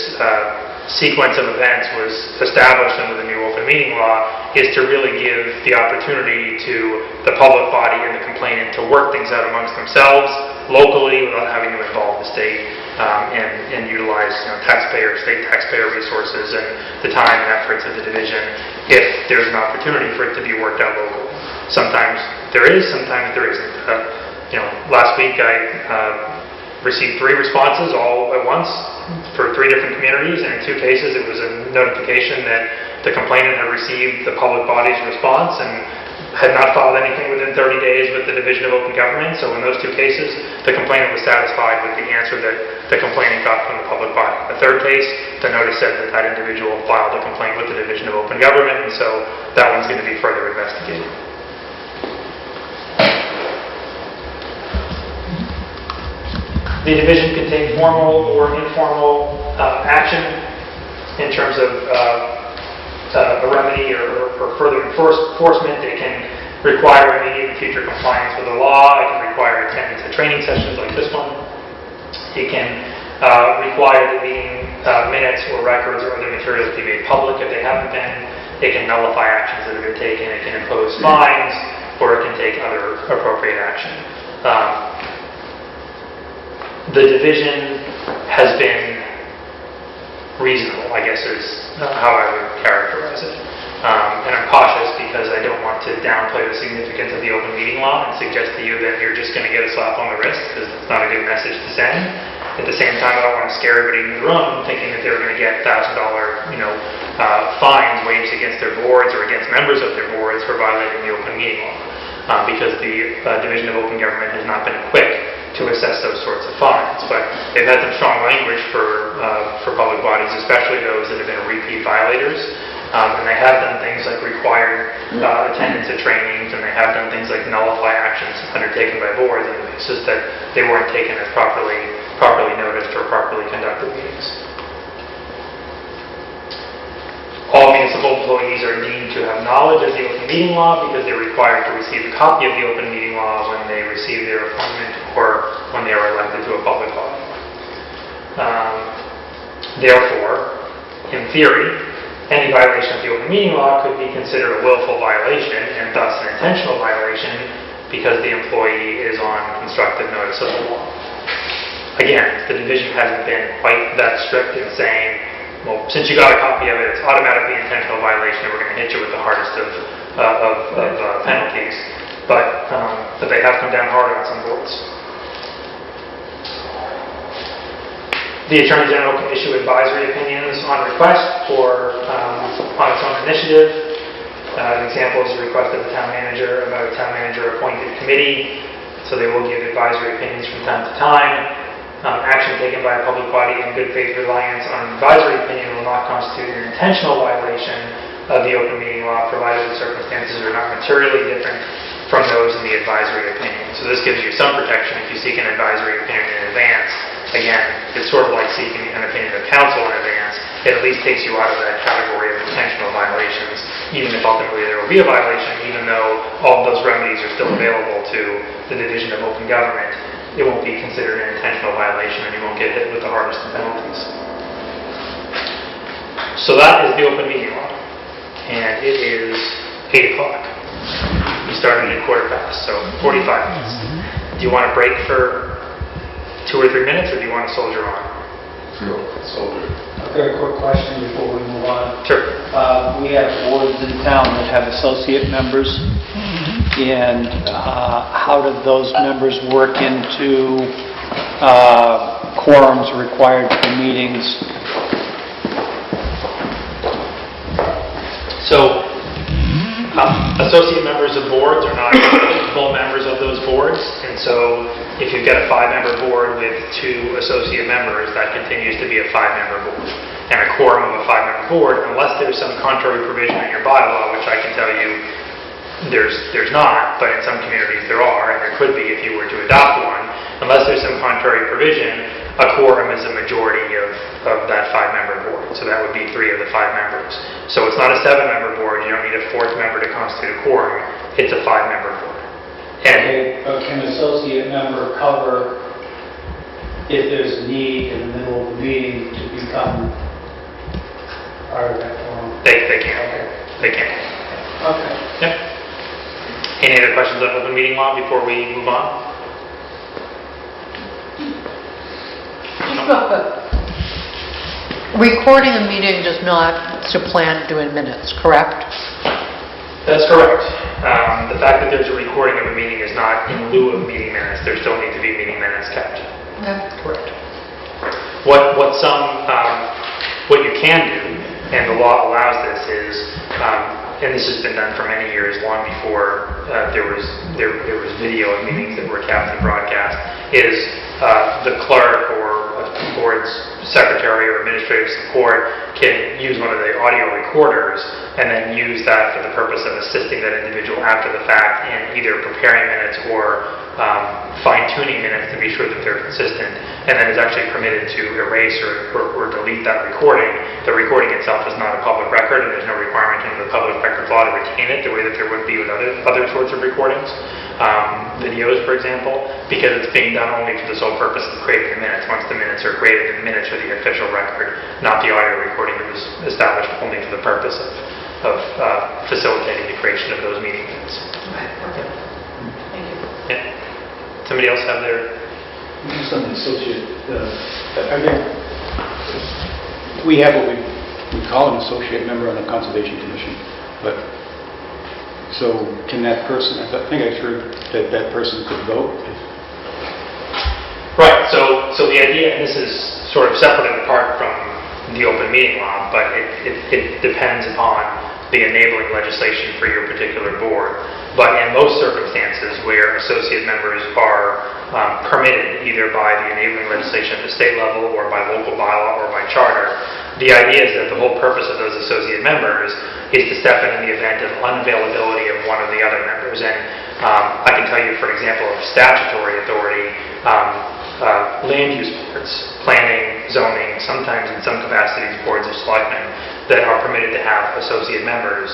sequence of events was established under the new open meeting law is to really give the opportunity to the public body and the complainant to work things out amongst themselves locally without having to involve the state and utilize state taxpayer resources and the time and efforts of the division if there's an opportunity for it to be worked out locally. Sometimes there is, sometimes there isn't. Last week I received 3 responses all at once for 3 different communities, and in 2 cases it was a notification that the complainant had received the public body's response and had not filed anything within 30 days with the Division of Open Government. So in those 2 cases, the complainant was satisfied with the answer that the complainant got from the public body. The 3rd case, the notice said that that individual filed a complaint with the Division of Open Government, and so that one's going to be further investigated. The division can take formal or informal action in terms of a remedy or further enforcement. It can require immediate and future compliance with the law. It can require attendance at training sessions like this one. It can require that meeting minutes or records or other materials be made public if they haven't been. It can nullify actions that have been taken. It can impose fines, or it can take other appropriate action. The division has been reasonable, I guess is how I would characterize it. And I'm cautious because I don't want to downplay the significance of the open meeting law and suggest to you that you're just going to get a slap on the wrist, because it's not a good message to send. At the same time, I don't want to scare everybody in the room thinking that they're going to get $1,000 fines waged against their boards or against members of their boards for violating the open meeting law, because the Division of Open Government has not been equipped to assess those sorts of fines. But they've had some strong language for public bodies, especially those that have been repeat violators. And they have done things like required attendance at trainings, and they have done things like nullify actions undertaken by boards on the basis that they weren't taken as properly noticed or properly conducted meetings. All municipal employees are deemed to have knowledge of the open meeting law because they're required to receive a copy of the open meeting law when they receive their appointment or when they are elected to a public body. Therefore, in theory, any violation of the open meeting law could be considered a willful violation and thus an intentional violation because the employee is on constructive notice of the law. Again, the division hasn't been quite that strict in saying, well, since you got a copy of it, it's automatically an intentional violation, and we're going to hit you with the hardest of penalties. But they have come down hard on some boards. The Attorney General can issue advisory opinions on request or on its own initiative. An example is a request of the town manager about a town manager appointed committee, so they will give advisory opinions from time to time. Action taken by a public body in good faith reliance on an advisory opinion will not constitute an intentional violation of the open meeting law, provided the circumstances are not materially different from those in the advisory opinion. So this gives you some protection if you seek an advisory opinion in advance. Again, it's sort of like seeking an opinion of counsel in advance. It at least takes you out of that category of intentional violations, even if ultimately there will be a violation, even though all of those remedies are still available to the Division of Open Government. It won't be considered an intentional violation, and you won't get hit with the hardest of penalties. So that is the open meeting law, and it is 8 o'clock. We started at 15:15, so 45 minutes. Do you want to break for 2 or 3 minutes, or do you want to soldier on? Soldier. A very quick question before we move on. Sure. We have boards in town that have associate members, and how do those members work into quorums required for meetings? So, associate members of boards are not full members of those boards, and so if you've got a 5-member board with 2 associate members, that continues to be a 5-member board. And a quorum of a 5-member board, unless there's some contrary provision in your bylaw, which I can tell you there's not, but in some communities there are, and there could be if you were to adopt one. Unless there's some contrary provision, a quorum is a majority of that 5-member board. So that would be 3 of the 5 members. So it's not a 7-member board. You don't need a 4th member to constitute a quorum. It's a 5-member board. And Okay, but can associate member cover if there's a need in the middle of the meeting to become part of that forum? they can. Okay. They can. Okay. Yep. Any other questions on open meeting law before we move on? Just real quick. Recording a meeting does not supplant doing minutes, correct? That's correct. The fact that there's a recording of a meeting is not in lieu of meeting minutes. There still need to be meeting minutes kept. Correct. What you can do, and the law allows this, is, and this has been done for many years, long before there was video of meetings that were kept and broadcast, is the clerk or a board's secretary or administrative support can use one of the audio recorders and then use that for the purpose of assisting that individual after the fact in either preparing minutes or fine-tuning minutes to be sure that they're consistent, and then is actually permitted to erase or delete that recording. The recording itself is not a public record, and there's no requirement under the public records law to retain it the way that there would be with other sorts of recordings. Videos, for example, because it's being done only for the sole purpose of creating the minutes. Once the minutes are created, the minutes are the official record, not the audio recording that was established only for the purpose of facilitating the creation of those meeting minutes. Thank you. Yeah. Somebody else have their... Just on the associate, again, we have what we call an associate member on the Conservation Commission, but so can that person, I think I heard that person could vote? Right, so the idea, and this is sort of separate and apart from the open meeting law, but it depends upon the enabling legislation for your particular board. But in most circumstances where associate members are permitted either by the enabling legislation at the state level or by local bylaw or by charter, the idea is that the whole purpose of those associate members is to step in the event of unavailability of one of the other members. And I can tell you, for example, of statutory authority, land use boards, planning, zoning, sometimes in some capacities boards of selectmen that are permitted to have associate members.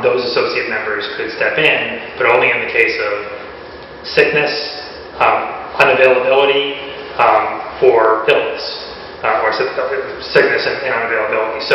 Those associate members could step in, but only in the case of sickness, unavailability, or illness, or sickness and unavailability. So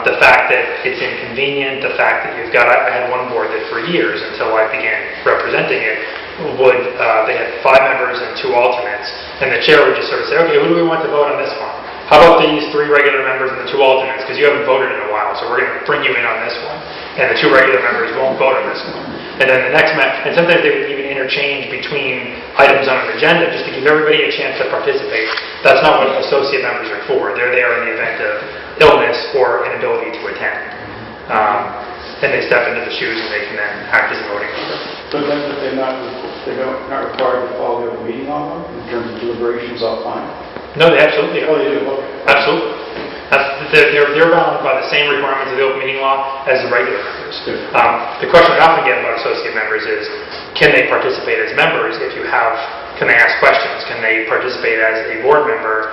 the fact that it's inconvenient, the fact that you've got, I had one board that for years until I began representing it, they had 5 members and 2 alternates, and the chair would just sort of say, okay, who do we want to vote on this one? How about these 3 regular members and the 2 alternates, because you haven't voted in a while, so we're going to bring you in on this one. And the 2 regular members won't vote on this one. And then the next and sometimes they would even interchange between items on an agenda just to give everybody a chance to participate. That's not what associate members are for. They're there in the event of illness or inability to attend. And they step into the shoes and they can then act as a voting member. But then if they're not required to follow the open meeting law in terms of deliberations offline? No, they absolutely are. Oh, they do, okay. Absolutely. They're bound by the same requirements of the open meeting law as the regular members. Good. The question I often get about associate members is, can they participate as members if you have, can they ask questions? Can they participate as a board member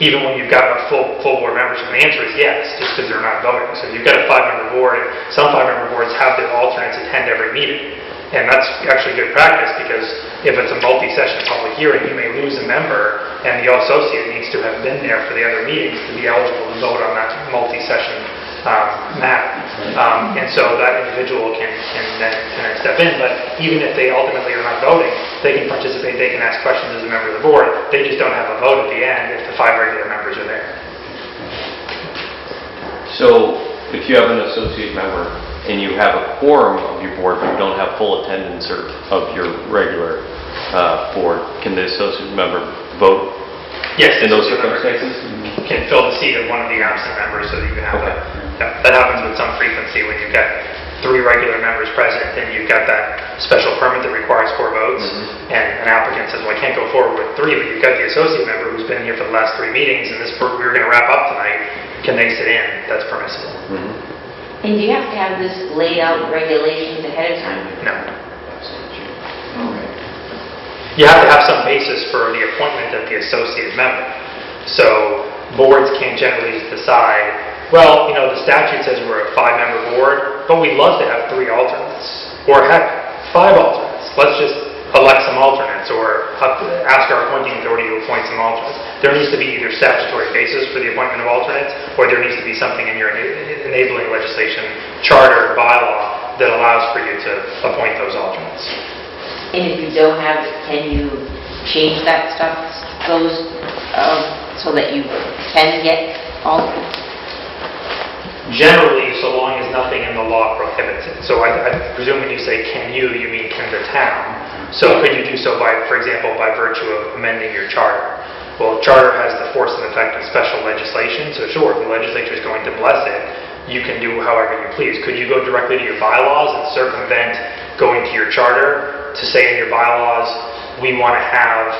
even when you've got a full board membership? And the answer is yes, just because they're not voting. So if you've got a 5-member board, and some 5-member boards have their alternates attend every meeting. And that's actually good practice, because if it's a multi-session public hearing, you may lose a member, and the associate needs to have been there for the other meetings to be eligible to vote on that multi-session matter. And so that individual can then step in. But even if they ultimately are not voting, they can participate, they can ask questions as a member of the board. They just don't have a vote at the end if the 5 regular members are there. So if you have an associate member and you have a quorum of your board, but you don't have full attendance of your regular board, can the associate member vote? Yes. In those circumstances? Can fill the seat of one of the absent members so that you can have Okay. that happens with some frequency when you've got 3 regular members present and you've got that special permit that requires 4 votes, and an applicant says, well, I can't go forward with 3, but you've got the associate member who's been here for the last 3 meetings, and we were going to wrap up tonight. Can they sit in? That's permissible. And do you have to have this laid out regulations ahead of time? No. You have to have some basis for the appointment of the associate member. So boards can't generally just decide, well, the statute says we're a 5-member board, but we'd love to have 3 alternates. Or heck, 5 alternates. Let's just elect some alternates, or ask our appointing authority to appoint some alternates. There needs to be either statutory basis for the appointment of alternates, or there needs to be something in your enabling legislation, charter, bylaw, that allows for you to appoint those alternates. And if you don't have it, can you change that stuff, so that you can get alternates? Generally, so long as nothing in the law prohibits it. So I presume when you say can you mean can the town. So could you do so by, for example, by virtue of amending your charter? Well, charter has the force and effect of special legislation, so sure, if the legislature is going to bless it, you can do however you please. Could you go directly to your bylaws and circumvent going to your charter to say in your bylaws, we want to have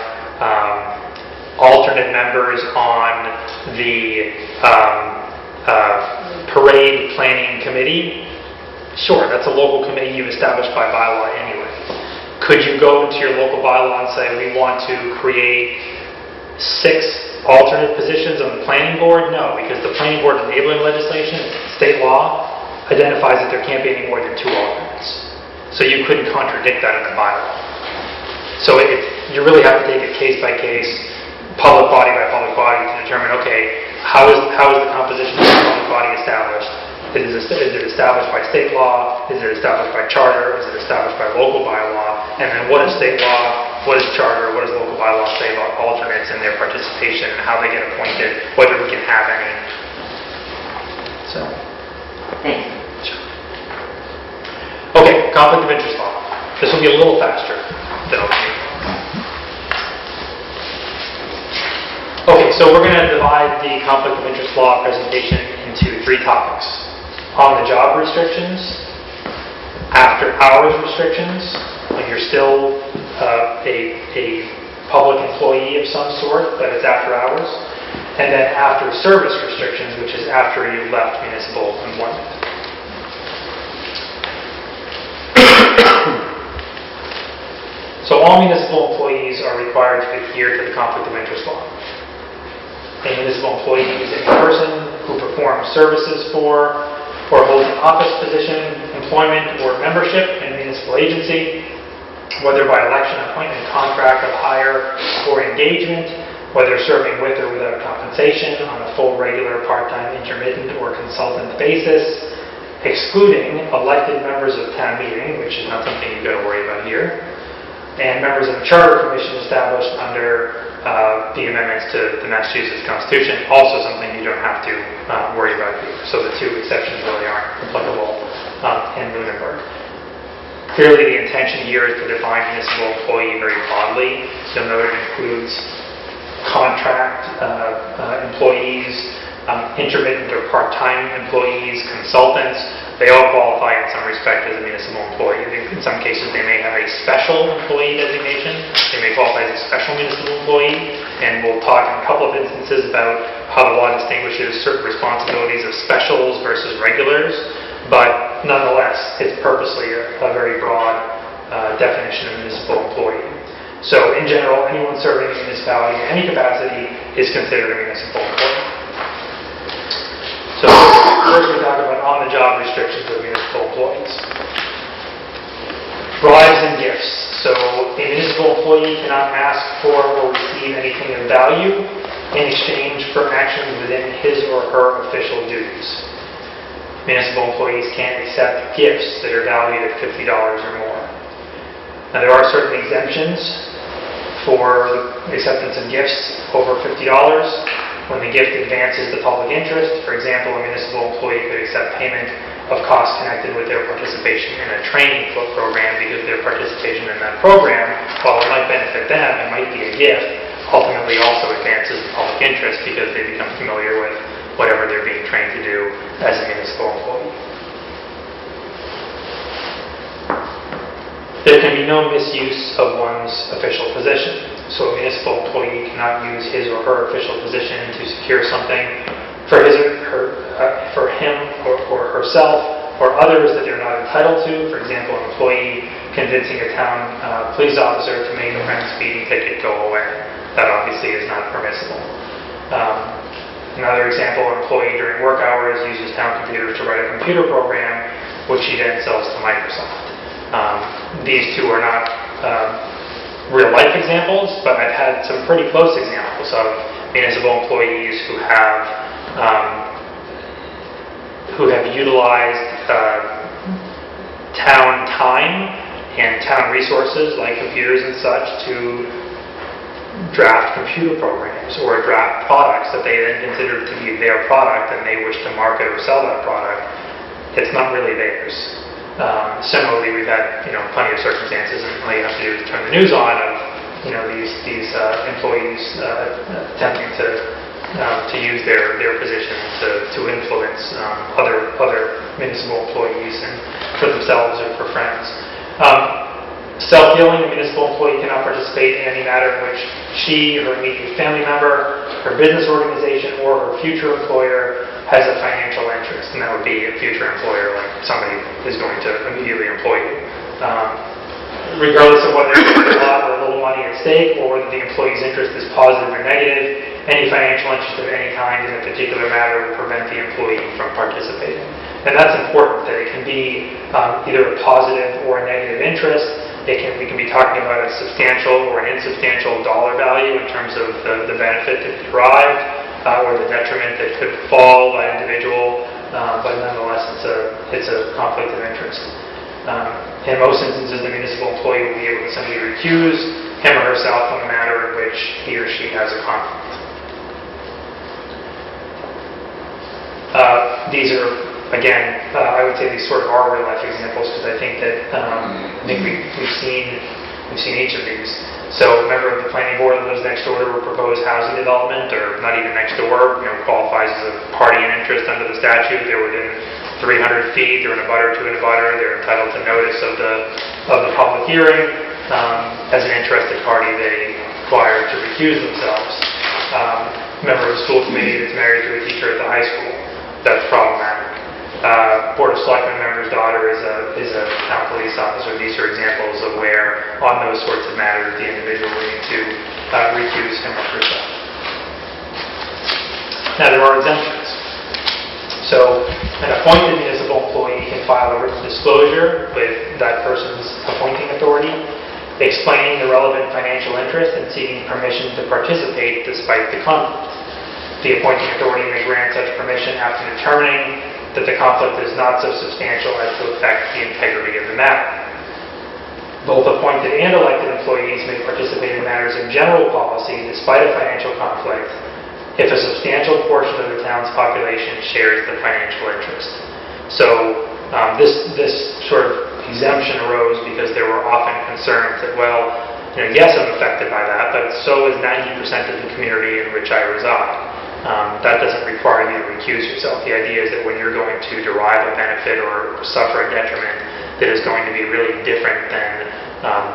alternate members on the parade planning committee? Sure, that's a local committee you established by bylaw anyway. Could you go to your local bylaw and say, we want to create 6 alternate positions on the planning board? No, because the planning board enabling legislation, state law, identifies that there can't be any more than 2 alternates. So you couldn't contradict that in the bylaw. So you really have to take it case by case, public body by public body, to determine, okay, how is the composition of the public body established? Is it established by state law? Is it established by charter? Is it established by local bylaw? And then what is state law? What is charter? What does local bylaw say about alternates and their participation and how they get appointed, whether we can have any? So. Thanks. Okay, conflict of interest law. This will be a little faster than open meeting law. Okay, so we're going to divide the conflict of interest law presentation into 3 topics. On the job restrictions, after hours restrictions, when you're still a public employee of some sort, but it's after hours, and then after service restrictions, which is after you left municipal employment. So all municipal employees are required to adhere to the conflict of interest law. A municipal employee is any person who performs services for or holds an office position, employment, or membership in a municipal agency, whether by election, appointment, contract of hire, or engagement, whether serving with or without compensation on a full, regular, part-time, intermittent, or consultant basis, excluding elected members of town meeting, which is not something you've got to worry about here, and members of a charter commission established under the amendments to the Massachusetts Constitution, also something you don't have to worry about here. So the 2 exceptions really aren't applicable in Lunenburg. Clearly, the intention here is to define municipal employee very broadly. You'll note it includes contract employees, intermittent or part-time employees, consultants. They all qualify in some respect as a municipal employee. In some cases, they may have a special employee designation. They may qualify as a special municipal employee. And we'll talk in a couple of instances about how the law distinguishes certain responsibilities of specials versus regulars. But nonetheless, it's purposely a very broad definition of municipal employee. So in general, anyone serving a municipality in any capacity is considered a municipal employee. So first we talk about on-the-job restrictions of municipal employees. Bribes and gifts. So a municipal employee cannot ask for or receive anything of value in exchange for actions within his or her official duties. Municipal employees can't accept gifts that are valued at $50 or more. Now there are certain exemptions for the acceptance of gifts over $50 when the gift advances the public interest. For example, a municipal employee could accept payment of costs connected with their participation in a training program because their participation in that program, while it might benefit them, it might be a gift, ultimately also advances the public interest because they become familiar with whatever they're being trained to do as a municipal employee. There can be no misuse of one's official position. So a municipal employee cannot use his or her official position to secure something for him or herself or others that they're not entitled to. For example, an employee convincing a town police officer to make a friend's speeding ticket go away. That obviously is not permissible. Another example, an employee during work hours uses town computers to write a computer program, which he then sells to Microsoft. These two are not real-life examples, but I've had some pretty close examples of municipal employees who have utilized town time and town resources like computers and such to draft computer programs or draft products that they then consider to be their product and they wish to market or sell that product. It's not really theirs. Similarly, we've had plenty of circumstances, and all you have to do is turn the news on of these employees attempting to use their position to influence other municipal employees and for themselves or for friends. Self-healing, a municipal employee cannot participate in any matter in which she, her immediate family member, her business organization, or her future employer has a financial interest, and that would be a future employer, like somebody who's going to immediately employ you. Regardless of whether there's a lot or a little money at stake, or whether the employee's interest is positive or negative, any financial interest of any kind in a particular matter would prevent the employee from participating. And that's important, that it can be either a positive or a negative interest. We can be talking about a substantial or an insubstantial dollar value in terms of the benefit that derived or the detriment that could fall by an individual, but nonetheless it's a conflict of interest. In most instances, the municipal employee will be able to simply recuse him or herself from the matter in which he or she has a conflict. These are, again, I would say these sort of are real life examples because I think that we've seen each of these. So a member of the planning board that lives next door to a proposed housing development, or not even next door, qualifies as a party in interest under the statute. They're within 300 feet, they're in a butter to an abutter, they're entitled to notice of the public hearing. As an interested party, they require to recuse themselves. Member of the school committee that's married to a teacher at the high school, that's problematic. Board of Selectmen member's daughter is a town police officer. These are examples of where, on those sorts of matters, the individual will need to recuse him or herself. Now, there are exemptions. So, an appointed municipal employee can file a written disclosure with that person's appointing authority, explaining the relevant financial interest and seeking permission to participate despite the conflict. The appointing authority may grant such permission after determining that the conflict is not so substantial as to affect the integrity of the matter. Both appointed and elected employees may participate in matters of general policy despite a financial conflict if a substantial portion of the town's population shares the financial interest. So this sort of exemption arose concerns that, well, yes, I'm affected by that, but so is 90% of the community in which I reside. That doesn't require you to recuse yourself. The idea is that when you're going to derive a benefit or suffer a detriment that is going to be really different than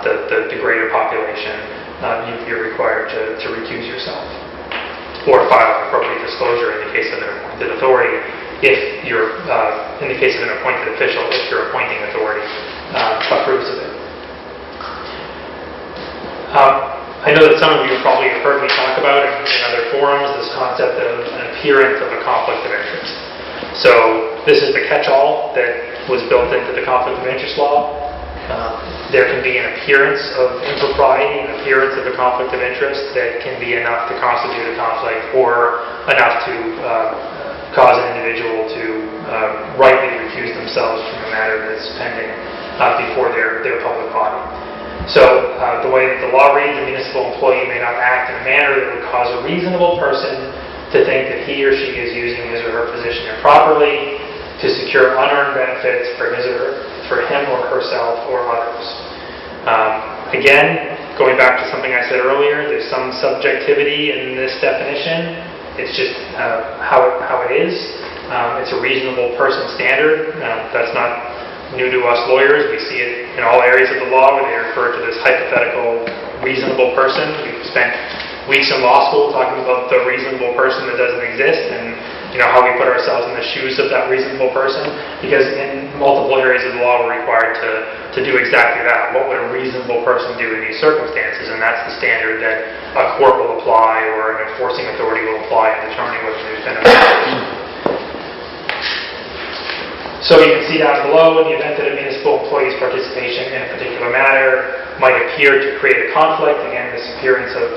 the greater population, you're required to recuse yourself or file an appropriate disclosure in the case of an appointed authority. If you're, in the case of an appointed official, if your appointing authority approves of it. I know that some of you probably have heard me talk about in other forums this concept of an appearance of a conflict of interest. So this is the catch-all that was built into the conflict of interest law. There can be an appearance of impropriety, an appearance of a conflict of interest that can be enough to constitute a conflict or enough to cause an individual to rightly recuse themselves from a matter that's pending before their public body. So the way that the law reads, a municipal employee may not act in a manner that would cause a reasonable person to think that he or she is using his or her position improperly to secure unearned benefits for him or herself or others. Again, going back to something I said earlier, there's some subjectivity in this definition. It's just how it is. It's a reasonable person standard. That's not new to us lawyers. We see it in all areas of the law where they refer to this hypothetical reasonable person. We've spent weeks in law school talking about the reasonable person that doesn't exist and how we put ourselves in the shoes of that reasonable person, because in multiple areas of the law we're required to do exactly that. What would a reasonable person do in these circumstances? And that's the standard that a court will apply or an enforcing authority will apply in determining whether there's been a violation. So you can see down below, in the event that a municipal employee's participation in a particular matter might appear to create a conflict, again, this appearance of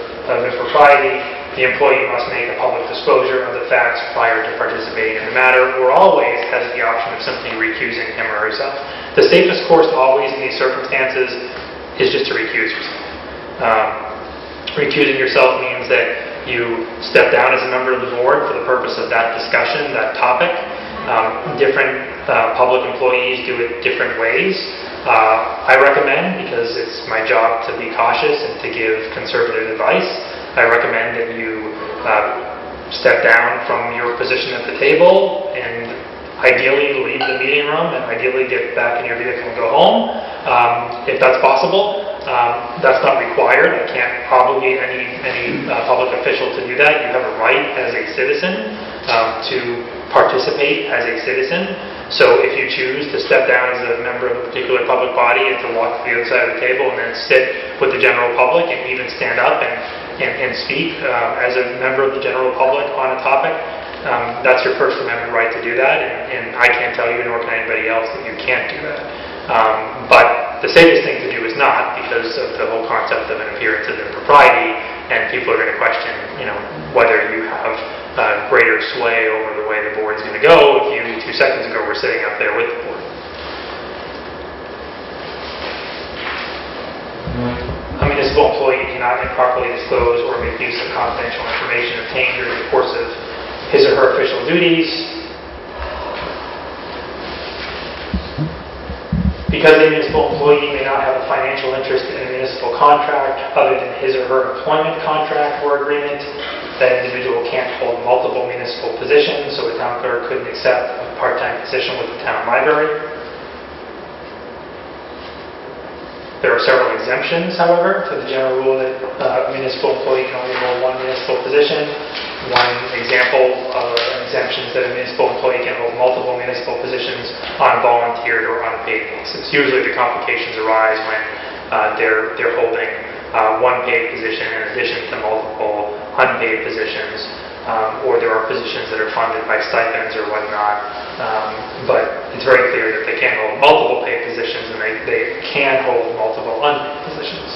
impropriety, the employee must make a public disclosure of the facts prior to participating in the matter, or always has the option of simply recusing him or herself. The safest course always in these circumstances is just to recuse yourself. Recusing yourself means that you step down as a member of the board for the purpose of that discussion, that topic. Different public employees do it different ways. I recommend, because it's my job to be cautious and to give conservative advice, I recommend that you step down from your position at the table and ideally leave the meeting room and ideally get back in your vehicle and go home. If that's possible, that's not required. I can't obligate any public official to do that. You have a right as a citizen to participate as a citizen. So if you choose to step down as a member of a particular public body and to walk to the other side of the table and then sit with the general public and even stand up and speak as a member of the general public on a topic, that's your First Amendment right to do that, and I can't tell you, nor can anybody else, that you can't do that. But the safest thing to do is not, because of the whole concept of an appearance of impropriety, and people are going to question, whether you have greater sway over the way the board's going to go if you 2 seconds ago were sitting up there with the board. A municipal employee cannot improperly disclose or make use of confidential information obtained during the course of his or her official duties. Because a municipal employee may not have a financial interest in a municipal contract other than his or her employment contract or agreement, that individual can't hold multiple municipal positions, so a town clerk couldn't accept a part-time position with the town library. There are several exemptions, however, to the general rule that a municipal employee can only hold one municipal position. One example of an exemption is that a municipal employee can hold multiple municipal positions on volunteered or unpaid basis. Usually the complications arise when they're holding one paid position in addition to multiple unpaid positions, or there are positions that are funded by stipends or whatnot. But it's very clear that they can't hold multiple paid positions, and they can hold multiple unpaid positions.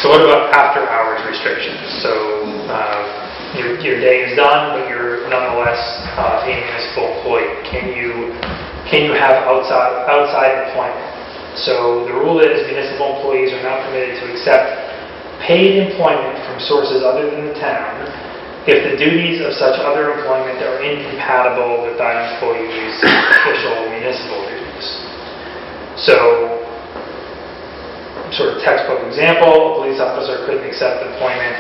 So what about after-hours restrictions? So your day is done, but you're nonetheless a municipal employee. Can you have outside employment? So the rule is municipal employees are not permitted to accept paid employment from sources other than the town if the duties of such other employment are incompatible with that employee's official municipal duties. So, sort of textbook example, a police officer couldn't accept employment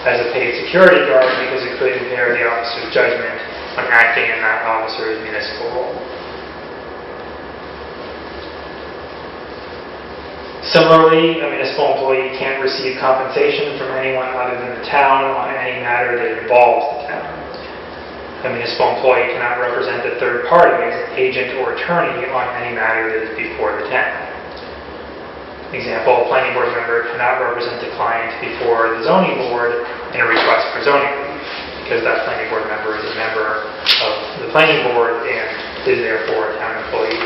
as a paid security guard because it could impair the officer's judgment when acting in that officer's municipal role. Similarly, a municipal employee can't receive compensation from anyone other than the town on any matter that involves the town. A municipal employee cannot represent a third party as an agent or attorney on any matter that is before the town. Example, a planning board member cannot represent the client before the zoning board in a request for zoning relief, because that planning board member is a member of the planning board and is therefore a town employee.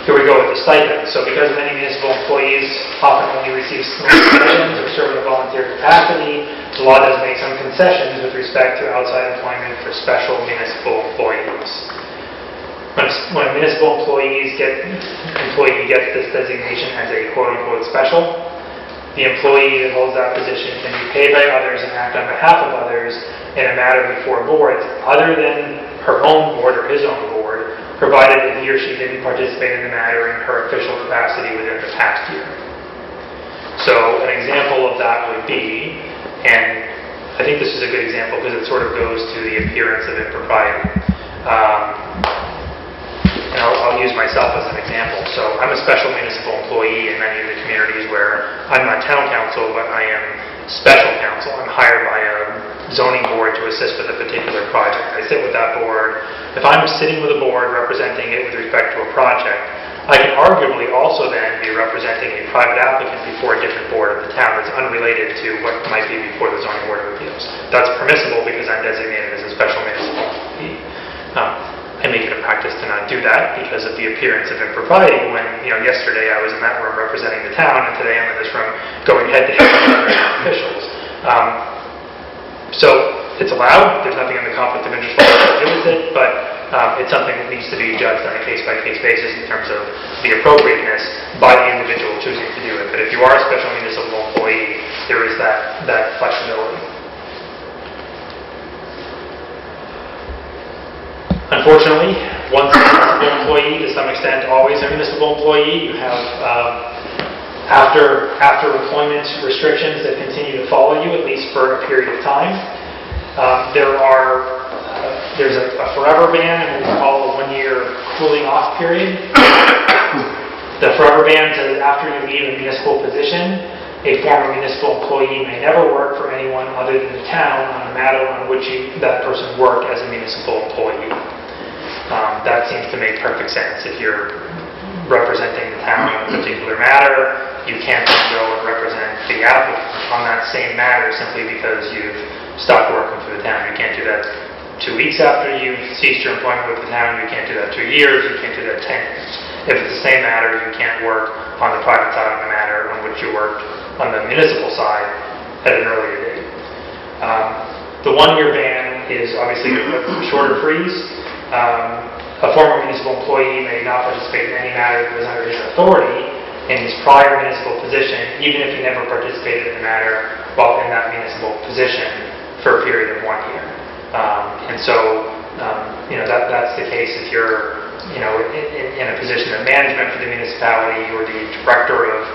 Here we go with the stipend. So because many municipal employees often only receive small stipends or serve in a volunteer capacity, the law does make some concessions with respect to outside employment for special municipal employees. When a municipal employee gets this designation as a quote-unquote special, the employee that holds that position can be paid by others and act on behalf of others in a matter before boards other than her own board or his own board, provided that he or she didn't participate in the matter in her official capacity within the past year. So an example of that would be, and I think this is a good example because it sort of goes to the appearance of impropriety. And I'll use myself as an example. So I'm a special municipal employee in many of the communities where I'm not town council, but I am special counsel. I'm hired by a zoning board to assist with a particular project. I sit with that board. If I'm sitting with a board representing it with respect to a project, I can arguably also then be representing a private applicant before a different board of the town that's unrelated to what might be before the zoning board of appeals. That's permissible because I'm designated as a special municipal employee. I make it a practice to not do that because of the appearance of impropriety when, yesterday I was in that room representing the town and today I'm in this room going head to head with other officials. So it's allowed, there's nothing in the conflict of interest law that prohibits it, but it's something that needs to be judged on a case-by-case basis in terms of the appropriateness by the individual choosing to do it. But if you are a special municipal employee, there is that flexibility. Unfortunately, once a municipal employee, to some extent always a municipal employee, you have after employment restrictions that continue to follow you, at least for a period of time. There's a forever ban and what we call a 1-year cooling off period. The forever ban says after you leave a municipal position, a former municipal employee may never work for anyone other than the town on a matter on which that person worked as a municipal employee. That seems to make perfect sense. If you're representing the town on a particular matter, you can't then go and represent the applicant on that same matter simply because you've stopped working for the town. You can't do that 2 weeks after you've ceased your employment with the town. You can't do that 2 years. You can't do that 10 years. If it's the same matter, you can't work on the private side of the matter on which you worked on the municipal side at an earlier date. The 1-year ban is obviously a shorter freeze. A former municipal employee may not participate in any matter that was under his authority in his prior municipal position, even if he never participated in the matter while in that municipal position for a period of 1 year. That's the case if you're, in a position of management for the municipality or the director of,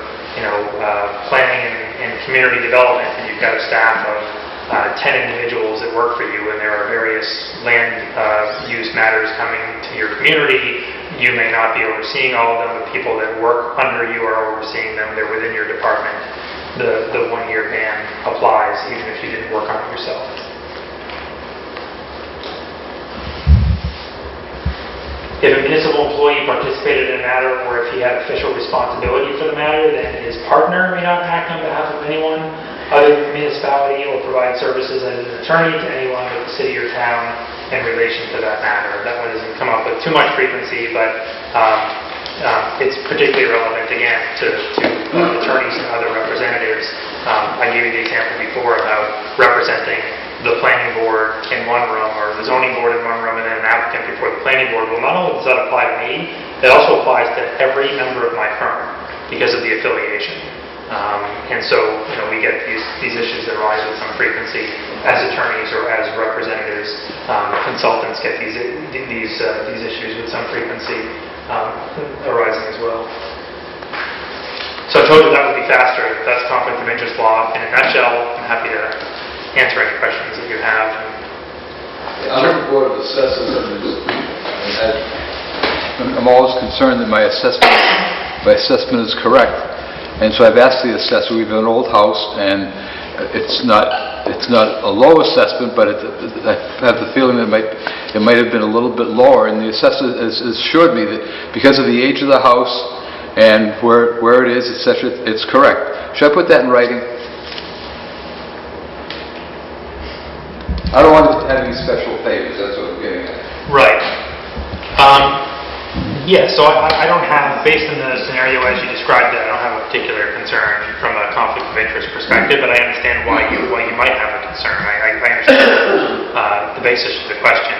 planning and community development, and you've got a staff of 10 individuals that work for you and there are various land use matters coming to your community. You may not be overseeing all of them, but people that work under you are overseeing them. They're within your department. The 1-year ban applies even if you didn't work on it yourself. If a municipal employee participated in a matter or if he had official responsibility for the matter, then his partner may not act on behalf of anyone other than the municipality or provide services as an attorney to anyone with the city or town in relation to that matter. That one doesn't come up with too much frequency, but it's particularly relevant, again, to attorneys and other representatives. I gave you the example before about representing the planning board in one room or the zoning board in one room and then an applicant before the planning board. Well, not only does that apply to me, it also applies to every member of my firm because of the affiliation. And so, we get these issues that arise with some frequency as attorneys or as representatives, consultants departments get these issues with some frequency arising as well. So I told you that would be faster. That's conflict of interest law in a nutshell. I'm happy to answer any questions that you have. I'm on the board of assessors, and I'm always concerned that my assessment is correct. And so I've asked the assessor. We have an old house, and it's not a low assessment, but I have the feeling that it might have been a little bit lower. And the assessor has assured me that because of the age of the house and where it is, etc., it's correct. Should I put that in writing? I don't want to have any special favors. That's what I'm getting at. Right. Yeah, so I don't have, based on the scenario as you described it, I don't have a particular concern from a conflict of interest perspective, but I understand why you might have a concern. I understand the basis of the question.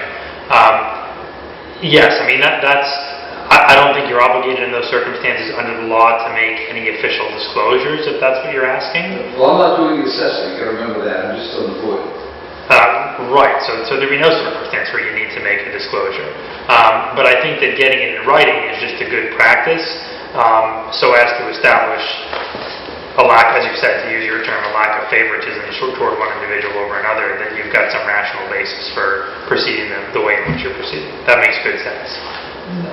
Yes, I mean, I don't think you're obligated in those circumstances under the law to make any official disclosures, if that's what you're asking. Well, I'm not doing the assessing. You got to remember that. I'm just on the board. Right, so there'd be no circumstance where you need to make a disclosure. But I think that getting it in writing is just a good practice, so as to establish a lack, as you said, to use your term, a lack of favoritism toward one individual over another, that you've got some rational basis for proceeding the way in which you're proceeding. That makes good sense.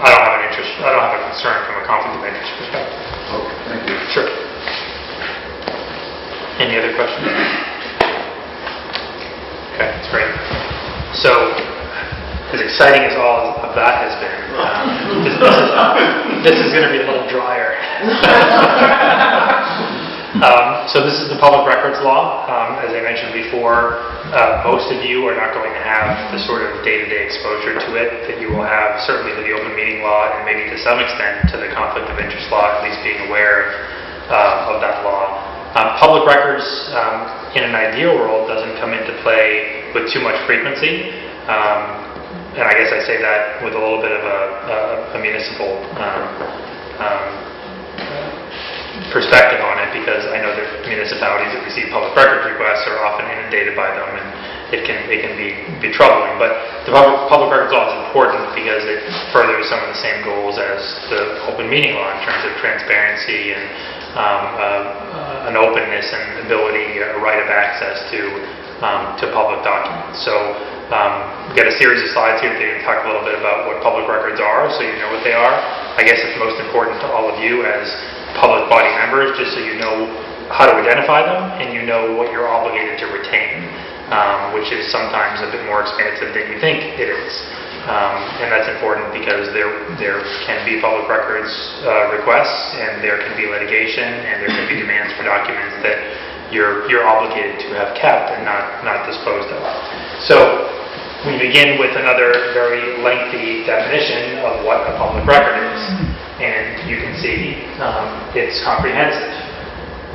I don't have a concern from a conflict of interest perspective. Okay, thank you. Sure. Any other questions? Okay, that's great. So, as exciting as all of that has been, this is going to be a little drier. So this is the public records law. As I mentioned before, most of you are not going to have the sort of day-to-day exposure to it that you will have certainly to the open meeting law and maybe to some extent to the conflict of interest law, at least being aware of that law. Public records, in an ideal world, doesn't come into play with too much frequency. And I guess I say that with a little bit of a municipal perspective on it, because I know that municipalities that receive public records requests are often inundated by them, and it can be troubling. But the public records law is important because it furthers some of the same goals as the open meeting law in terms of transparency and an openness and ability, a right of access to public documents. So we've got a series of slides here to talk a little bit about what public records are, so you know what they are. I guess it's most important to all of you as public body members, just so you know how to identify them and you know what you're obligated to retain, which is sometimes a bit more expansive than you think it is. And that's important because there can be public records requests, and there can be litigation, and there can be demands for documents that you're obligated to have kept and not disposed of. So we begin with another very lengthy definition of what a public record is, and you can see it's comprehensive.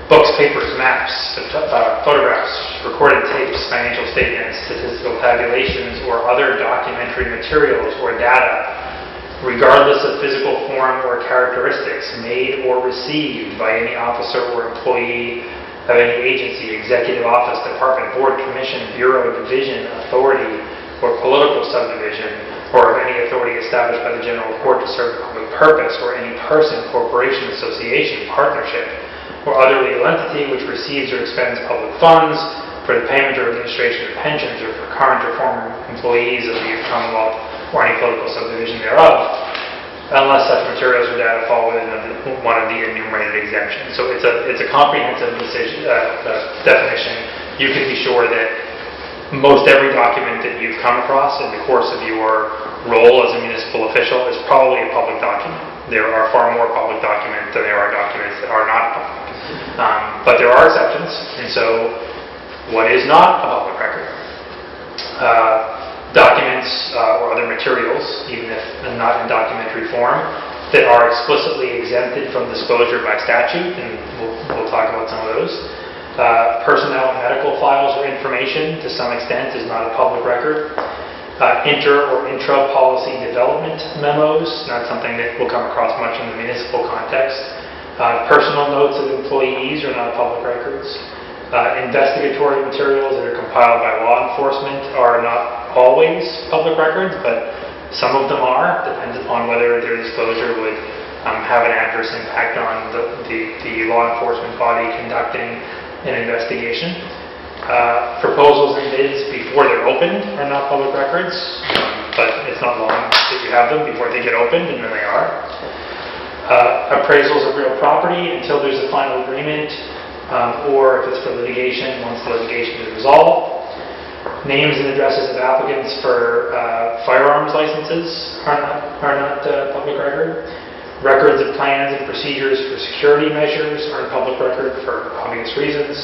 Books, papers, maps, photographs, recorded tapes, financial statements, statistical tabulations, or other documentary materials or data, regardless of physical form or characteristics, made or received by any officer or employee of any agency, executive office, department, board, commission, bureau, division, authority, or political subdivision, or of any authority established by the general court to serve a public purpose, or any person, corporation, association, partnership, or other legal entity which receives or expends public funds for the payment or administration of pensions or for current or former employees of the Commonwealth or any political subdivision thereof, unless such materials or data fall within one of the enumerated exemptions. So it's a comprehensive definition. You can be sure that most every document that you've come across in the course of your role as a municipal official is probably a public document. There are far more public documents than there are documents that are not public. But there are exceptions, and so what is not a public record? Documents or other materials, even if not in documentary form, that are explicitly exempted from disclosure by statute, and we'll talk about some of those. Personnel and medical files or information, to some extent, is not a public record. Inter- or intra-policy development memos, not something that will come across much in the municipal context. Personal notes of employees are not public records. Investigatory materials that are compiled by law enforcement are not always public records, but some of them are. Depends upon whether their disclosure would have an adverse impact on the law enforcement body conducting an investigation. Proposals and bids before they're opened are not public records, but it's not long that you have them before they get opened, and then they are. Appraisals of real property until there's a final agreement, or if it's for litigation, once the litigation is resolved. Names and addresses of applicants for firearms licenses are not public record. Records of plans and procedures for security measures are in public record for obvious reasons.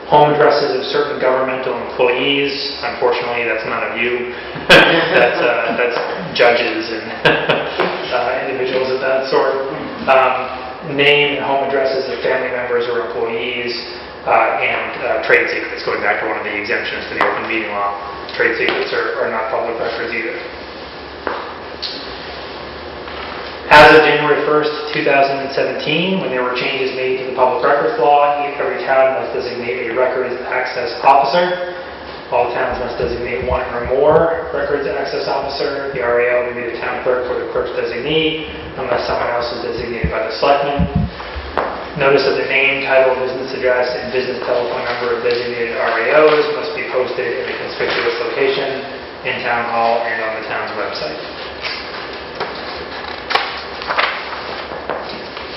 Home addresses of certain governmental employees. Unfortunately, that's none of you. That's judges and individuals of that sort. Name and home addresses of family members or employees, and trade secrets, going back to one of the exemptions to the open meeting law. Trade secrets are not public records either. As of January 1st, 2017, when there were changes made to the public records law, every town must designate a records access officer. All towns must designate one or more records access officer. The RAO will be the town clerk or the clerk's designee, unless someone else is designated by the selectmen. Notice of the name, title, business address, and business telephone number of designated RAOs must be posted in a conspicuous location in town hall and on the town's website.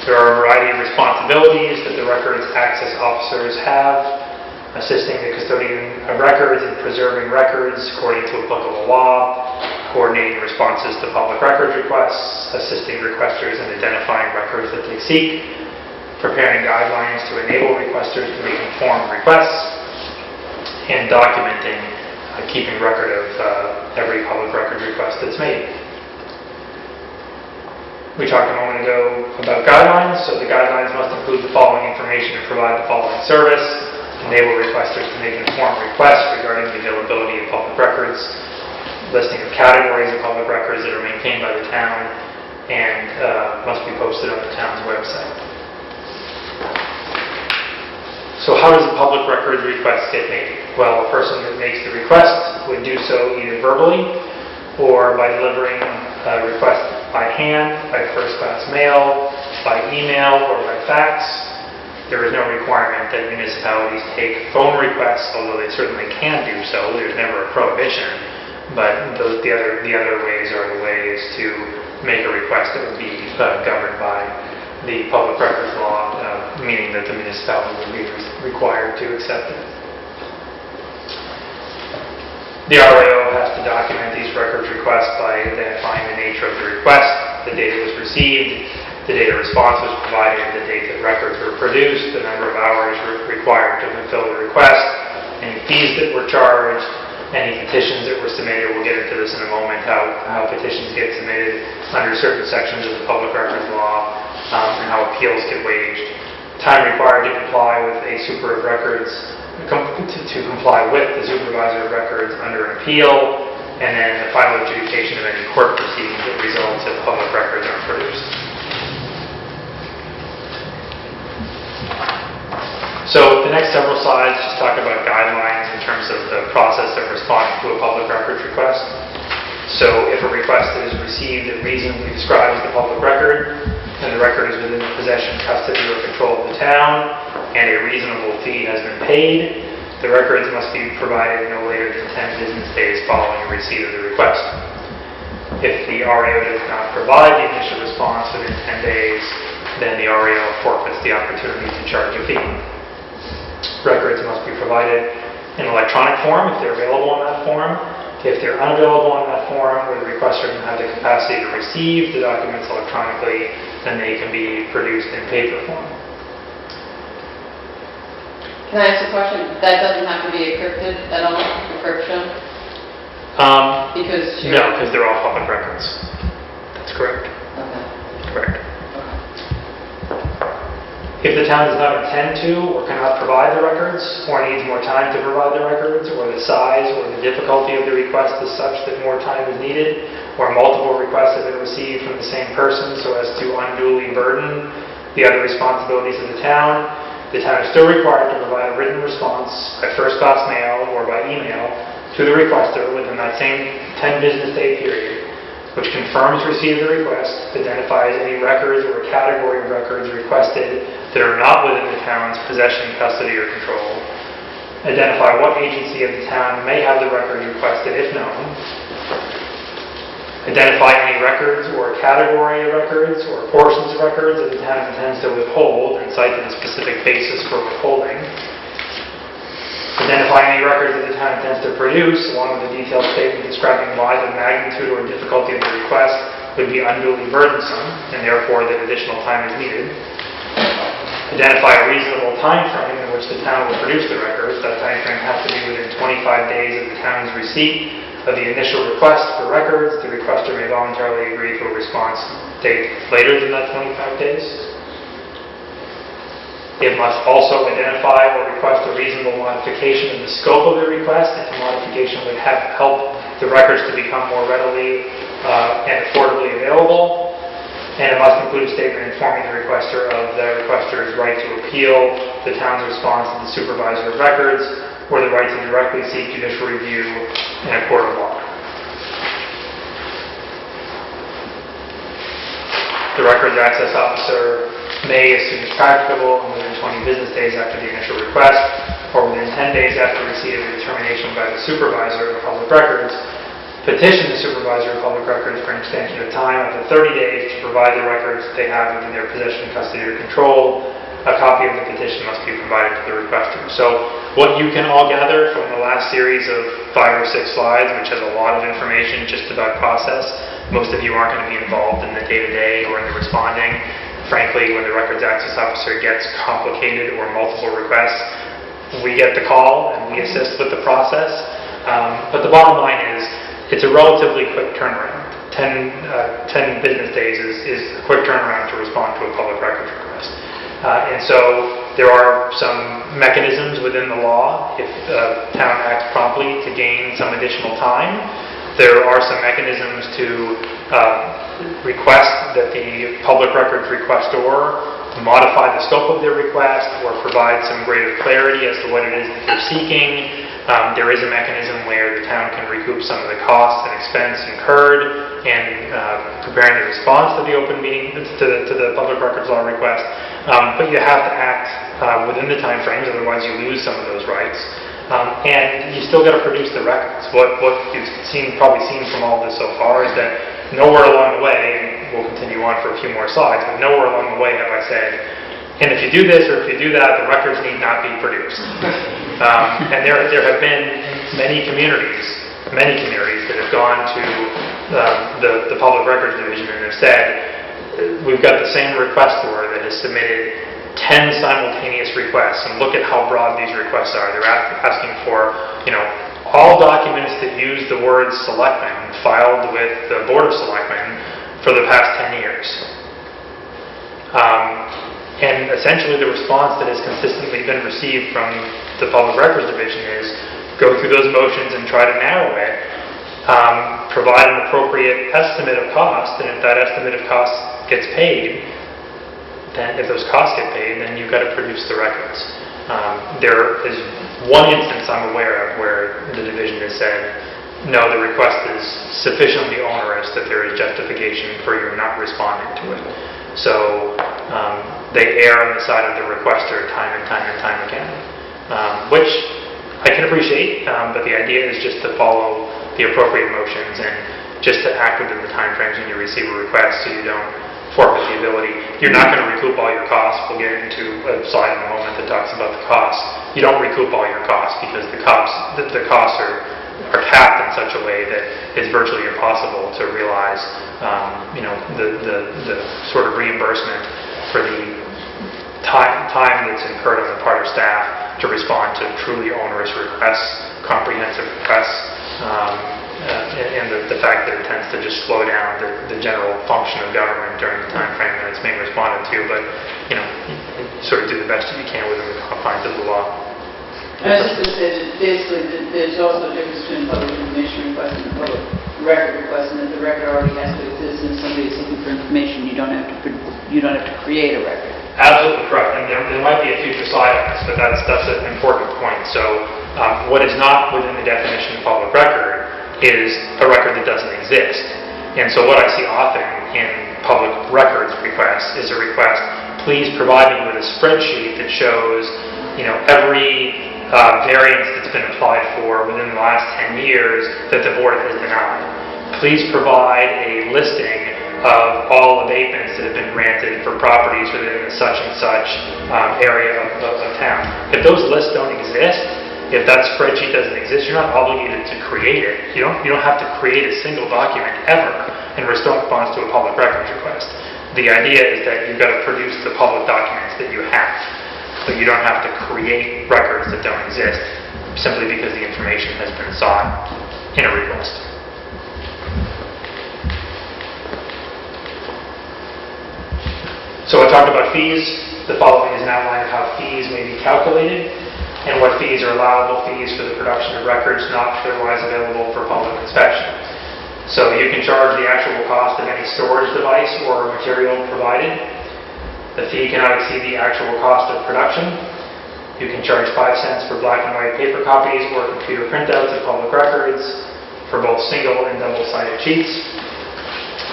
There are a variety of responsibilities that the records access officers have: assisting the custodian of records in preserving records according to applicable law, coordinating responses to public records requests, assisting requesters in identifying records that they seek, preparing guidelines to enable requesters to make informed requests, and documenting, keeping record of every public records request that's made. We talked a moment ago about guidelines, so the guidelines must include the following information and provide the following service: enable requesters to make informed requests regarding the availability of public records, listing of categories of public records that are maintained by the town, and must be posted on the town's website. So how does a public records request get made? Well, a person that makes the request would do so either verbally or by delivering a request by hand, by first-class mail, by email, or by fax. There is no requirement that municipalities take phone requests, although they certainly can do so. There's never a prohibition, but the other ways are the ways to make a request that would be governed by the public records law, meaning that the municipality would be required to accept it. The RAO has to document these records requests by identifying the nature of the request, the date it was received, the date a response was provided, the date that records were produced, the number of hours required to fulfill the request, any fees that were charged, any petitions that were submitted. We'll get into this in a moment, how petitions get submitted under certain sections of the public records law, and how appeals get waged. Time required to comply with a super of records, to comply with the supervisor of records under an appeal, and then the final adjudication of any court proceedings that results if public records aren't produced. So the next several slides just talk about guidelines in terms of the process of responding to a public records request. So if a request is received that reasonably describes the public record, and the record is within the possession, custody, or control of the town, and a reasonable fee has been paid, the records must be provided no later than 10 business days following receipt of the request. If the RAO does not provide the initial response within 10 days, then the RAO forfeits the opportunity to charge a fee. Records must be provided in electronic form if they're available on that form. If they're unavailable on that form, or the requester doesn't have the capacity to receive the documents electronically, then they can be produced in paper form. Can I ask a question? That doesn't have to be encrypted at all, encryption? Because No, because they're all public records. That's correct. Okay. Correct. If the town does not intend to or cannot provide the records, or needs more time to provide the records, or the size or the difficulty of the request is such that more time is needed, or multiple requests have been received from the same person so as to unduly burden the other responsibilities of the town is still required to provide a written response by first-class mail or by email to to the requester within that same 10 business day period, which confirms receipt of the request, identifies any records or category of records requested that are not within the town's possession, custody, or control, identify what agency of the town may have the records requested if known, identify any records or category of records or portions of records that the town intends to withhold and cite the specific basis for withholding, identify any records that the town intends to produce, along with a detailed statement describing why the magnitude or difficulty of the request would be unduly burdensome, and therefore that additional time is needed. Identify a reasonable time frame in which the town will produce the records. That time frame has to be within 25 days of the town's receipt of the initial request for records. The requester may voluntarily agree to a response date later than that 25 days. It must also identify or request a reasonable modification of the scope of the request if the modification would help the records to become more readily and affordably available. And it must include a statement informing the requester of the requester's right to appeal the town's response to the supervisor of records, or the right to directly seek judicial review in a court of law. The records access officer may, as soon as practicable, and within 20 business days after the initial request, or within 10 days after receipt of the determination by the supervisor of public records, petition the supervisor of public records for an extension of time up to 30 days to provide the records that they have within their possession, custody, or control. A copy of the petition must be provided to the requester. So what you can all gather from the last series of 5 or 6 slides, which has a lot of information just about process, most of you aren't going to be involved in the day-to-day or in the responding. Frankly, when the records access officer gets complicated or multiple requests, we get the call and we assist with the process. But the bottom line is, it's a relatively quick turnaround. 10 business days is a quick turnaround to respond to a public records request. And so there are some mechanisms within the law if the town acts promptly to gain some additional time. There are some mechanisms to request that the public records requestor modify the scope of their request or provide some greater clarity as to what it is that they're seeking. There is a mechanism where the town can recoup some of the costs and expense incurred in preparing the response to the open meeting, to the public records law request. But you have to act within the time frames, otherwise you lose some of those rights. And you still got to produce the records. What you've probably seen from all this so far is that nowhere along the way, and we'll continue on for a few more slides, but nowhere along the way have I said, and if you do this or if you do that, the records need not be produced. And there have been many communities that have gone to the Public Records Division and have said, we've got the same requestor that has submitted 10 simultaneous requests, and look at how broad these requests are. They're asking for, all documents that use the word selectmen filed with the Board of Selectmen for the past 10 years. And essentially the response that has consistently been received from the Public Records Division is go through those motions and try to narrow it, provide an appropriate estimate of cost, and if that estimate of cost gets paid, then if those costs get paid, then you've got to produce the records. There is one instance I'm aware of where the division has said, no, the request is sufficiently onerous that there is justification for your not responding to it. So they err on the side of the requester time and time again, which I can appreciate, but the idea is just to follow the appropriate motions and just to act within the time frames when you receive a request so you don't forfeit the ability. You're not going to recoup all your costs. We'll get into a slide in a moment that talks about the costs. You don't recoup all your costs because the costs are capped in such a way that it's virtually impossible to realize the sort of reimbursement for the time that's incurred on the part of staff to respond to truly onerous requests, comprehensive requests, and the fact that it tends to just slow down the general function of government during the time frame that it's being responded to. But you sort of do the best that you can within the confines of the law. I was just going to say that basically there's also a difference between public information request and the public record request, and that the record already has to exist, and if somebody is looking for information, you don't have to create a record. Absolutely correct, and there might be a future slide on this, but that's an important point. So What is not within the definition of public record is a record that doesn't exist. And so what I see often in public records requests is a request, please provide me with a spreadsheet that shows, every variance that's been applied for within the last 10 years that the board has denied. Please provide a listing of all abatements that have been granted for properties within the such and such area of town. If those lists don't exist, if that spreadsheet doesn't exist, you're not obligated to create it. You don't have to create a single document ever in response to a public records request. The idea is that you've got to produce the public documents that you have. So you don't have to create records that don't exist simply because the information has been sought in a request. So I talked about fees. The following is an outline of how fees may be calculated and what fees are allowable fees for the production of records not otherwise available for public inspection. So you can charge the actual cost of any storage device or material provided. The fee cannot exceed the actual cost of production. You can charge 5 cents for black and white paper copies or computer printouts of public records for both single and double-sided sheets.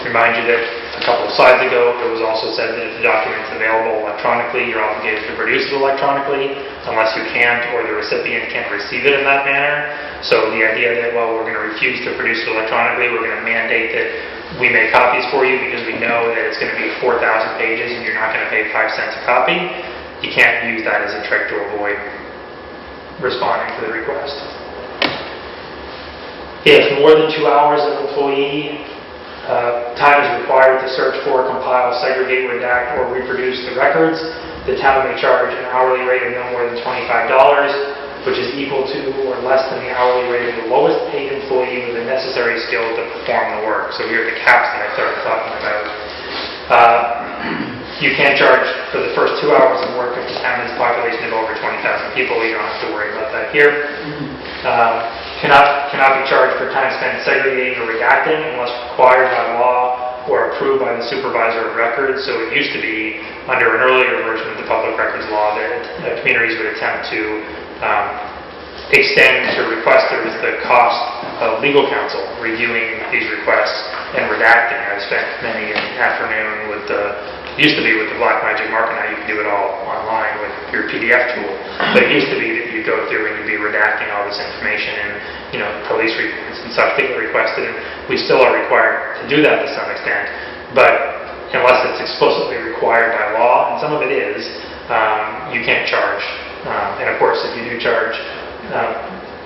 Remind you that a couple of slides ago, it was also said that if the document's available electronically, you're obligated to produce it electronically, unless you can't or the recipient can't receive it in that manner. So the idea that, well, we're going to refuse to produce it electronically, we're going to mandate that we make copies for you because we know that it's going to be 4,000 pages and you're not going to pay 5 cents a copy, you can't use that as a trick to avoid responding to the request. If more than 2 hours of employee time is required to search for, compile, segregate, redact, or reproduce the records, the town may charge an hourly rate of no more than $25, which is equal to or less than the hourly rate of the lowest paid employee with the necessary skills to perform the work. So here are the caps that I started talking about. You can't charge for the first 2 hours of work if the town has a population of over 20,000 people. You don't have to worry about that here. Cannot be charged for time spent segregating or redacting unless required by law or approved by the supervisor of records. So it used to be, under an earlier version of the public records law, that communities would attempt to extend to requesters the cost of legal counsel reviewing these requests and redacting. I've spent many an afternoon with used to be with the Blackmagic marker. Now you can do it all online with your PDF tool. But it used to be that you go through and you'd be redacting all this information and, police reports and such that get requested. And we still are required to do that to some extent. But unless it's explicitly required by law, and some of it is, you can't charge. And of course, if you do charge,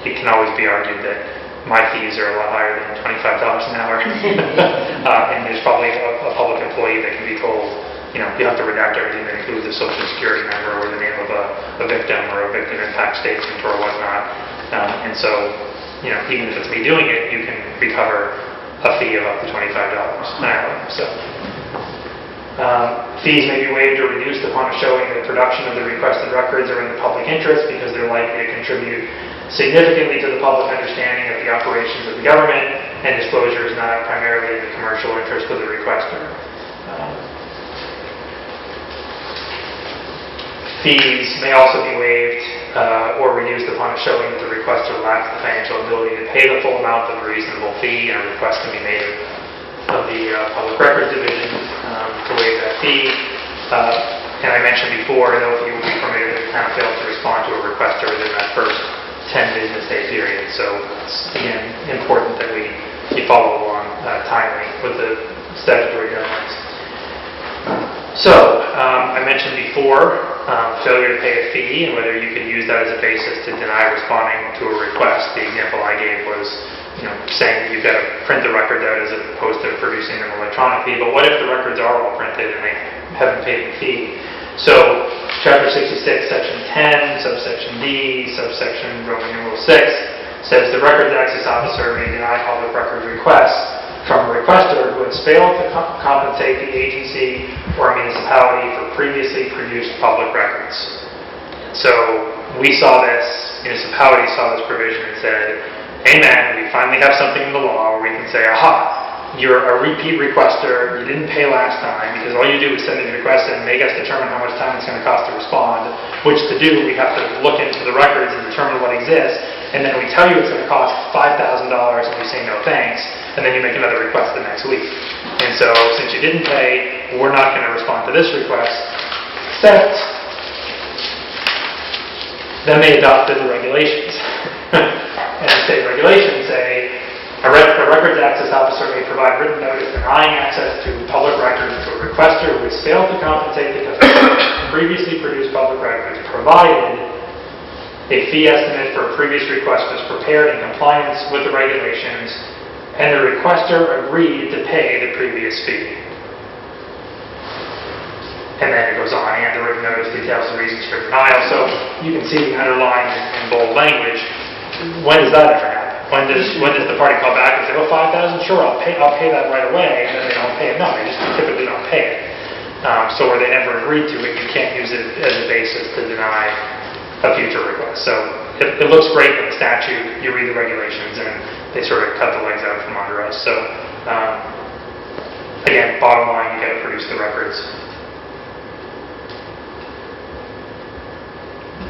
it can always be argued that my fees are a lot higher than $25 an hour. And there's probably a public employee that can be told, you have to redact everything that includes a social security number or the name of a victim or a victim impact statement or whatnot. And so, even if it's me doing it, you can recover a fee of up to $25 an hour. So, fees may be waived or reduced upon a showing that production of the requested records are in the public interest because they're likely to contribute significantly to the public understanding of the operations of the government, and disclosure is not primarily in the commercial interest of the requester. Fees may also be waived or reduced upon a showing that the requester lacks the financial ability to pay the full amount of a reasonable fee, and a request can be made of the Public Records Division to waive that fee. And I mentioned before, no fee will be permitted if the town fails to respond to a requester within that first 10 business day period. So it's, again, important that we follow along timely with the statutory deadlines. So, I mentioned before failure to pay a fee and whether you can use that as a basis to deny responding to a request. The example I gave was saying that you've got to print the records out as opposed to producing them electronically. But what if the records are all printed and they haven't paid the fee? So, Chapter 66, Section 10, Subsection D, Subsection Roman numeral 6 says the Records Access Officer may deny public records requests from a requester who has failed to compensate the agency or municipality for previously produced public records. So we saw this, municipality saw this provision and said, amen, we finally have something in the law where we can say, aha, you're a repeat requester, you didn't pay last time, because all you do is send in the request and make us determine how much time it's going to cost to respond, which to do, we have to look into the records and determine what exists, and then we tell you it's going to cost $5,000 and you say no thanks, and then you make another request the next week. And so, since you didn't pay, we're not going to respond to this request, except then they adopted the regulations. And the state regulations say, a records access officer may provide written notice denying access to public records to a requester who has failed to compensate the customer for previously produced public records, provided a fee estimate for a previous request was prepared in compliance with the regulations and the requester agreed to pay the previous fee. And then it goes on, and the written notice details the reasons for denial. So you can see the underlined in bold language. When does that ever happen? When does the party call back and say, oh, $5,000? Sure, I'll pay that right away, and then they don't pay it? No, they just typically don't pay it. So where they never agreed to it, you can't use it as a basis to deny a future request. So it looks great in the statute, you read the regulations, and they sort of cut the legs out from under us. So again, bottom line, you got to produce the records.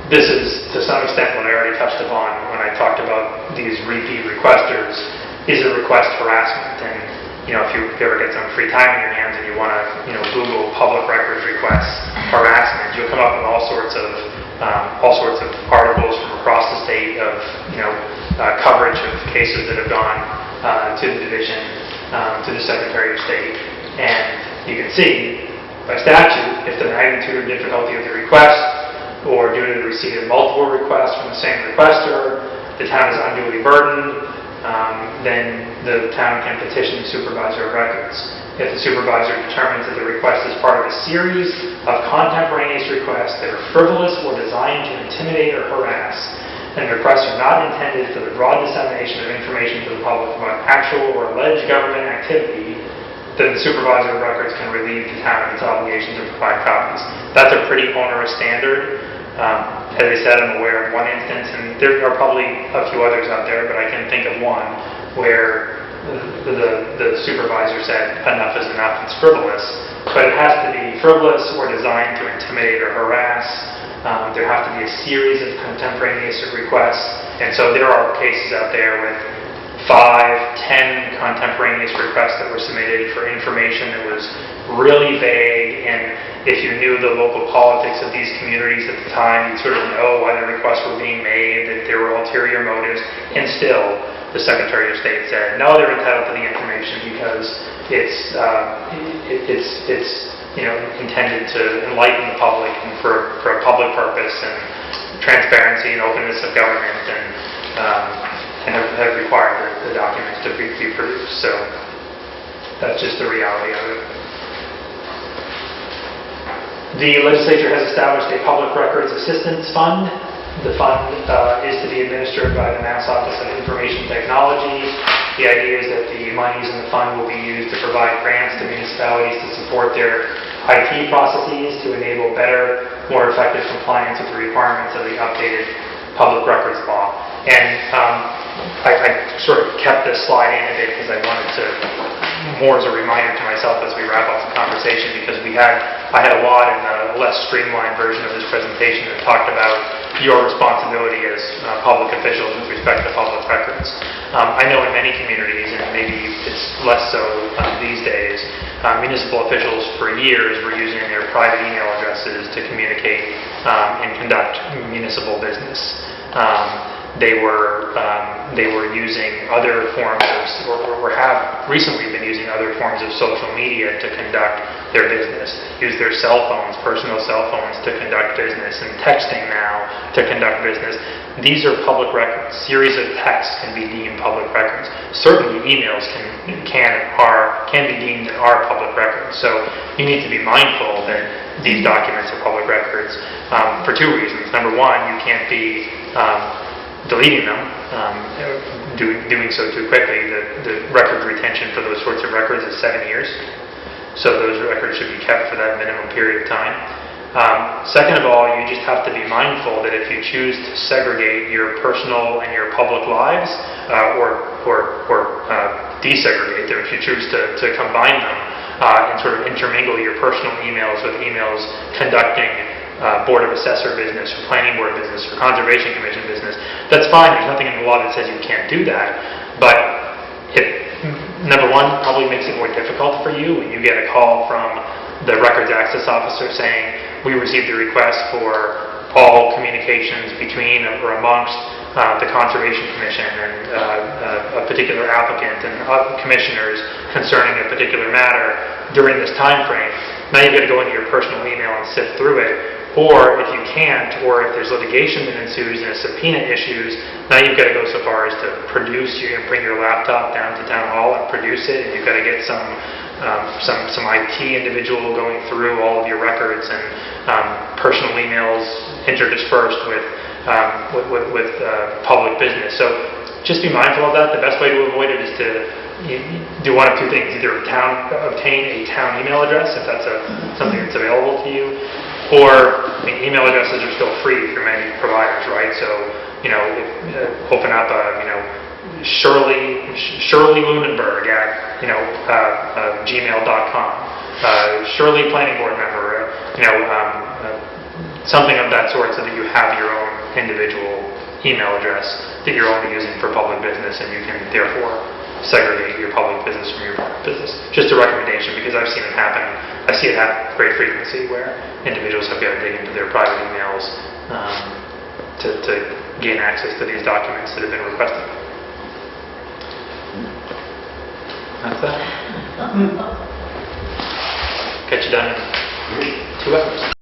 This is, to some extent, what I already touched upon when I talked about these repeat requesters, is a request harassment. And, if you ever get some free time in your hands and you want to, Google public records requests harassment, you'll come up with all sorts of articles from across the state of, coverage of cases that have gone to the division, to the Secretary of State. And you can see, by statute, if the magnitude or difficulty of the request or due to the receipt of multiple requests from the same requester, the town is unduly burdened, then the town can petition the supervisor of records. If the supervisor determines that the request is part of a series of contemporaneous requests that are frivolous or designed to intimidate or harass, and the requests are not intended for the broad dissemination of information to the public about actual or alleged government activity, then the supervisor of records can relieve the town of its obligation to provide copies. That's a pretty onerous standard. As I said, I'm aware of one instance, and there are probably a few others out there, but I can think of one where the supervisor said, enough is enough, it's frivolous. But it has to be frivolous or designed to intimidate or harass. There have to be a series of contemporaneous requests. And so there are cases out there with 5, 10 contemporaneous requests that were submitted for information that was really vague, and if you knew the local politics of these communities at the time, you'd sort of know why the requests were being made, that there were ulterior motives, and still the Secretary of State said, no, they're entitled to the information because it's intended to enlighten the public and for a public purpose and transparency and openness of government, and have required the documents to be produced. So that's just the reality of it. The legislature has established a Public Records Assistance Fund. The fund is to be administered by the Mass Office of Information Technology. The idea is that the monies in the fund will be used to provide grants to municipalities to support their IT processes to enable better, more effective compliance with the requirements of the updated public records law. And I sort of kept this slide in a bit because I wanted to, more as a reminder to myself as we wrap up the conversation, because I had a lot in a less streamlined version of this presentation that talked about your responsibility as public officials with respect to public records. I know in many communities, and maybe it's less so these days, municipal officials for years were using their private email addresses to communicate and conduct municipal business. They were using other forms of, or have recently been using other forms of social media to conduct their business. Use their cell phones, personal cell phones, to conduct business, and texting now to conduct business. These are public records. Series of texts can be deemed public records. Certainly, emails can be deemed and are public records. So you need to be mindful that these documents are public records for two reasons. Number one, you can't be deleting them, doing so too quickly. The record retention for those sorts of records is 7 years. So those records should be kept for that minimum period of time. Second of all, you just have to be mindful that if you choose to segregate your personal and your public lives, or desegregate them, if you choose to combine them and sort of intermingle your personal emails with emails conducting Board of Assessor business, or Planning Board business, or Conservation Commission business, that's fine. There's nothing in the law that says you can't do that. But it, number one, probably makes it more difficult for you when you get a call from the Records Access Officer saying, we received a request for all communications between or amongst the Conservation Commission and a particular applicant and commissioners concerning a particular matter during this time frame. Now you've got to go into your personal email and sift through it. Or if you can't, or if there's litigation that ensues and a subpoena issues, now you've got to go so far as to bring your laptop down to town hall and produce it, and you've got to get some IT individual going through all of your records and personal emails interdispersed with public business. So just be mindful of that. The best way to avoid it is to do one of two things: either obtain a town email address if that's something that's available to you. Or, email addresses are still free through many providers, right? So, open up Shirley Lunenberg at, gmail.com. Shirley Planning Board member, something of that sort, so that you have your own individual email address that you're only using for public business, and you can therefore segregate your public business from your private business. Just a recommendation, because I've seen it happen. I see it happen with great frequency where individuals have got to dig into their private emails to gain access to these documents that have been requested. That's that. Get you done in 2 hours.